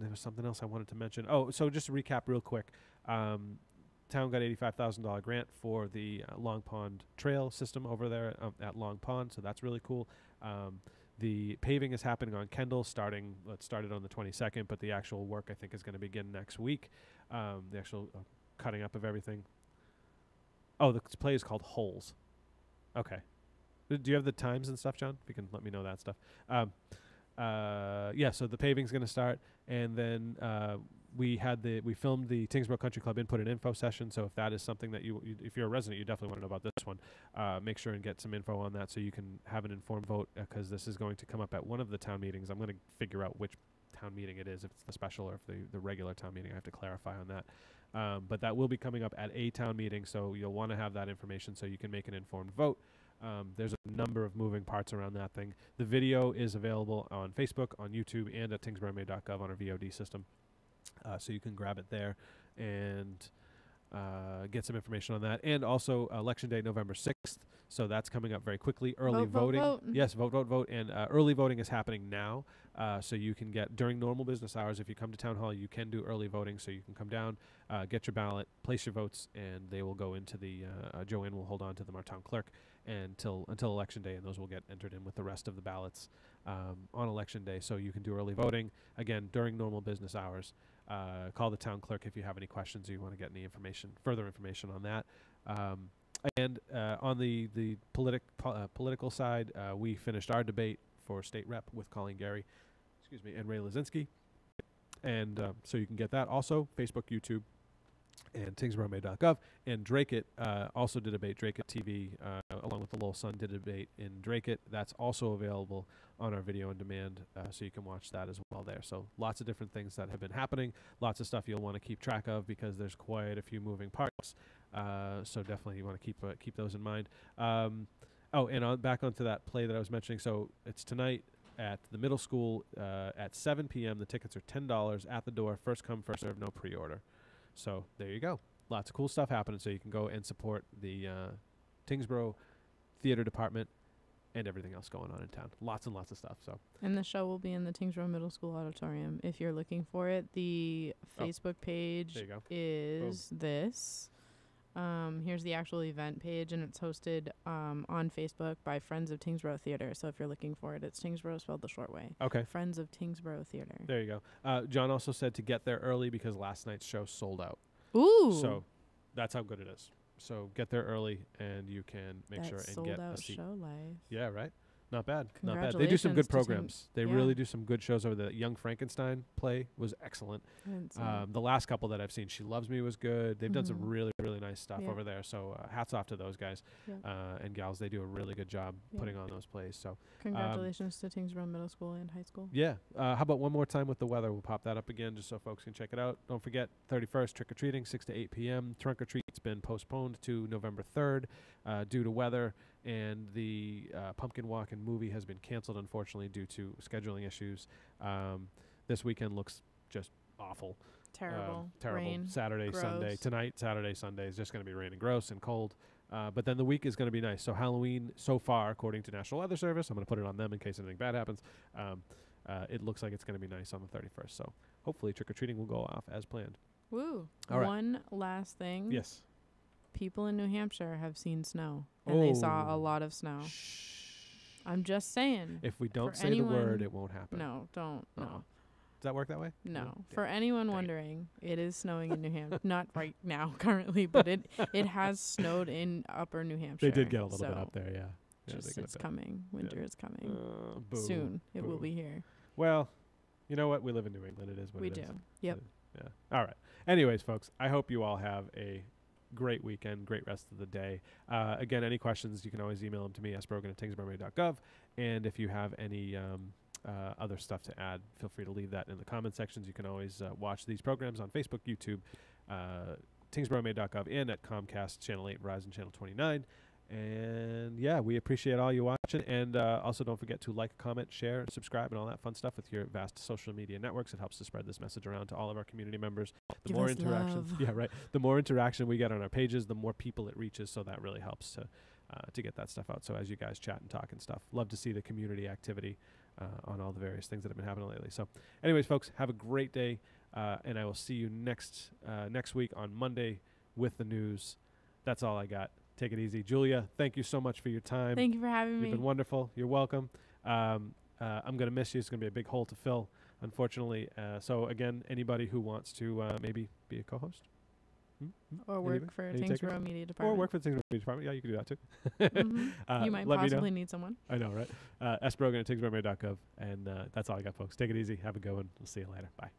There was something else I wanted to mention. Oh, so just to recap real quick. Town got $85,000 grant for the Long Pond Trail system over there at Long Pond, so that's really cool. The paving is happening on Kendall it started on the 22nd, but the actual work I think is going to begin next week. The actual cutting up of everything. Oh, the play is called Holes. Okay. Do you have the times and stuff, John? If you can let me know that stuff. Yeah, so the paving's going to start, and then we filmed the Tyngsborough Country Club input and info session. So if that is something that if you're a resident, you definitely want to know about this one. Make sure and get some info on that so you can have an informed vote, because this is going to come up at one of the town meetings. I'm going to figure out which town meeting it is, if it's the special or if the regular town meeting. I have to clarify on that. But that will be coming up at a town meeting, so you'll want to have that information so you can make an informed vote. There's a number of moving parts around that thing. The video is available on Facebook, on YouTube, and at tyngsboroughma.gov on our VOD system. So you can grab it there and get some information on that. And also Election Day, November 6th. So that's coming up very quickly. Early voting. Vote. Yes, vote. And early voting is happening now. So you can get, during normal business hours, if you come to Town Hall, you can do early voting. So you can come down, get your ballot, place your votes, and they will go into the, Joanne will hold on to them, our town clerk, until Election Day, and those will get entered in with the rest of the ballots on Election Day. So you can do early voting, again, during normal business hours. Call the town clerk if you have any questions or you want to get any further information on that. And on the political side, we finished our debate for state rep with Colleen Gary, and Ray Lazinski. And so you can get that also, Facebook, YouTube, and tyngsboroughma.gov. And Drake-It also did a debate. Drake-It TV, along with the Lowell Sun, did a debate in Drake-It. That's also available on our video on demand, so you can watch that as well there. So lots of different things that have been happening, lots of stuff you'll want to keep track of because there's quite a few moving parts. So definitely you want to keep those in mind. Back onto that play that I was mentioning. So it's tonight at the middle school at 7 p.m. The tickets are $10 at the door. First come, first serve, no pre-order. So there you go. Lots of cool stuff happening. So you can go and support the Tyngsborough Theater Department and everything else going on in town. Lots and lots of stuff. So. And the show will be in the Tyngsborough Middle School Auditorium. If you're looking for it, the Facebook page is this. Here's the actual event page, and it's hosted on Facebook by Friends of Tyngsborough Theater. So if you're looking for it, it's Tyngsborough spelled the short way. Okay. Friends of Tyngsborough Theater. There you go. John also said to get there early because last night's show sold out. Ooh. So that's how good it is. So get there early, and you can make sure and get a seat. Show life. Yeah, right. Not bad. Not bad. They do some good programs. They yeah. really do some good shows over there. The Young Frankenstein play was excellent. The last couple that I've seen, She Loves Me was good. They've done some really, really nice stuff over there. So hats off to those guys and gals. They do a really good job putting on those plays. So congratulations to Tyngsborough Middle School and High School. Yeah. How about one more time with the weather? We'll pop that up again just so folks can check it out. Don't forget, 31st, trick-or-treating, 6 to 8 p.m. Trunk or treat's been postponed to November 3rd due to weather. And the pumpkin walk and movie has been canceled, unfortunately, due to scheduling issues. This weekend looks just awful. Terrible. Rain, Saturday, gross. Sunday. Tonight, Saturday, Sunday is just going to be raining, gross and cold. But then the week is going to be nice. So Halloween, so far, according to National Weather Service, I'm going to put it on them in case anything bad happens. it looks like it's going to be nice on the 31st. So hopefully trick-or-treating will go off as planned. Woo. All right. One last thing. Yes. People in New Hampshire have seen snow, and they saw a lot of snow. Shh. I'm just saying. If we don't For say the word, it won't happen. No, don't. Uh-uh. No. Does that work that way? No. Yeah. For anyone Dang. wondering, it is snowing in New Hampshire. Not right now, currently, but it has snowed in upper New Hampshire. They did get a little bit up there, yeah. Yeah, Just they get it's a bit. coming. Winter is coming. Boo, Soon. It will boo. be here. Well, you know what? We live in New England. It is what We it is. do. Yep. Yeah. All right. Anyways, folks, I hope you all have a great weekend, great rest of the day. Again, any questions, you can always email them to me, sbrogan@tyngsborough.gov. And if you have any other stuff to add, feel free to leave that in the comment sections. You can always watch these programs on Facebook, YouTube, tyngsborough.gov, and at Comcast Channel 8, Verizon Channel 29. And yeah, we appreciate all you watching. And also don't forget to like, comment, share, and subscribe, and all that fun stuff with your vast social media networks. It helps to spread this message around to all of our community members. The Give more us interaction, love. yeah, right. The more interaction we get on our pages, the more people it reaches. So that really helps to get that stuff out. So as you guys chat and talk and stuff, love to see the community activity on all the various things that have been happening lately. So, anyways, folks, have a great day, and I will see you next week on Monday with the news. That's all I got. Take it easy. Julia, thank you so much for your time. Thank you for having me. You've been wonderful. You're welcome. I'm going to miss you. It's going to be a big hole to fill, unfortunately. So, again, anybody who wants to maybe be a co-host? Or Anybody? work for Any Tyngsborough takers? Media Department. Or work for the Tyngsborough Media Department. Yeah, you can do that too. You might let me know. possibly need someone. I know, right? sbrogan@tyngsborough.gov. And that's all I got, folks. Take it easy. Have a good one. We'll see you later. Bye.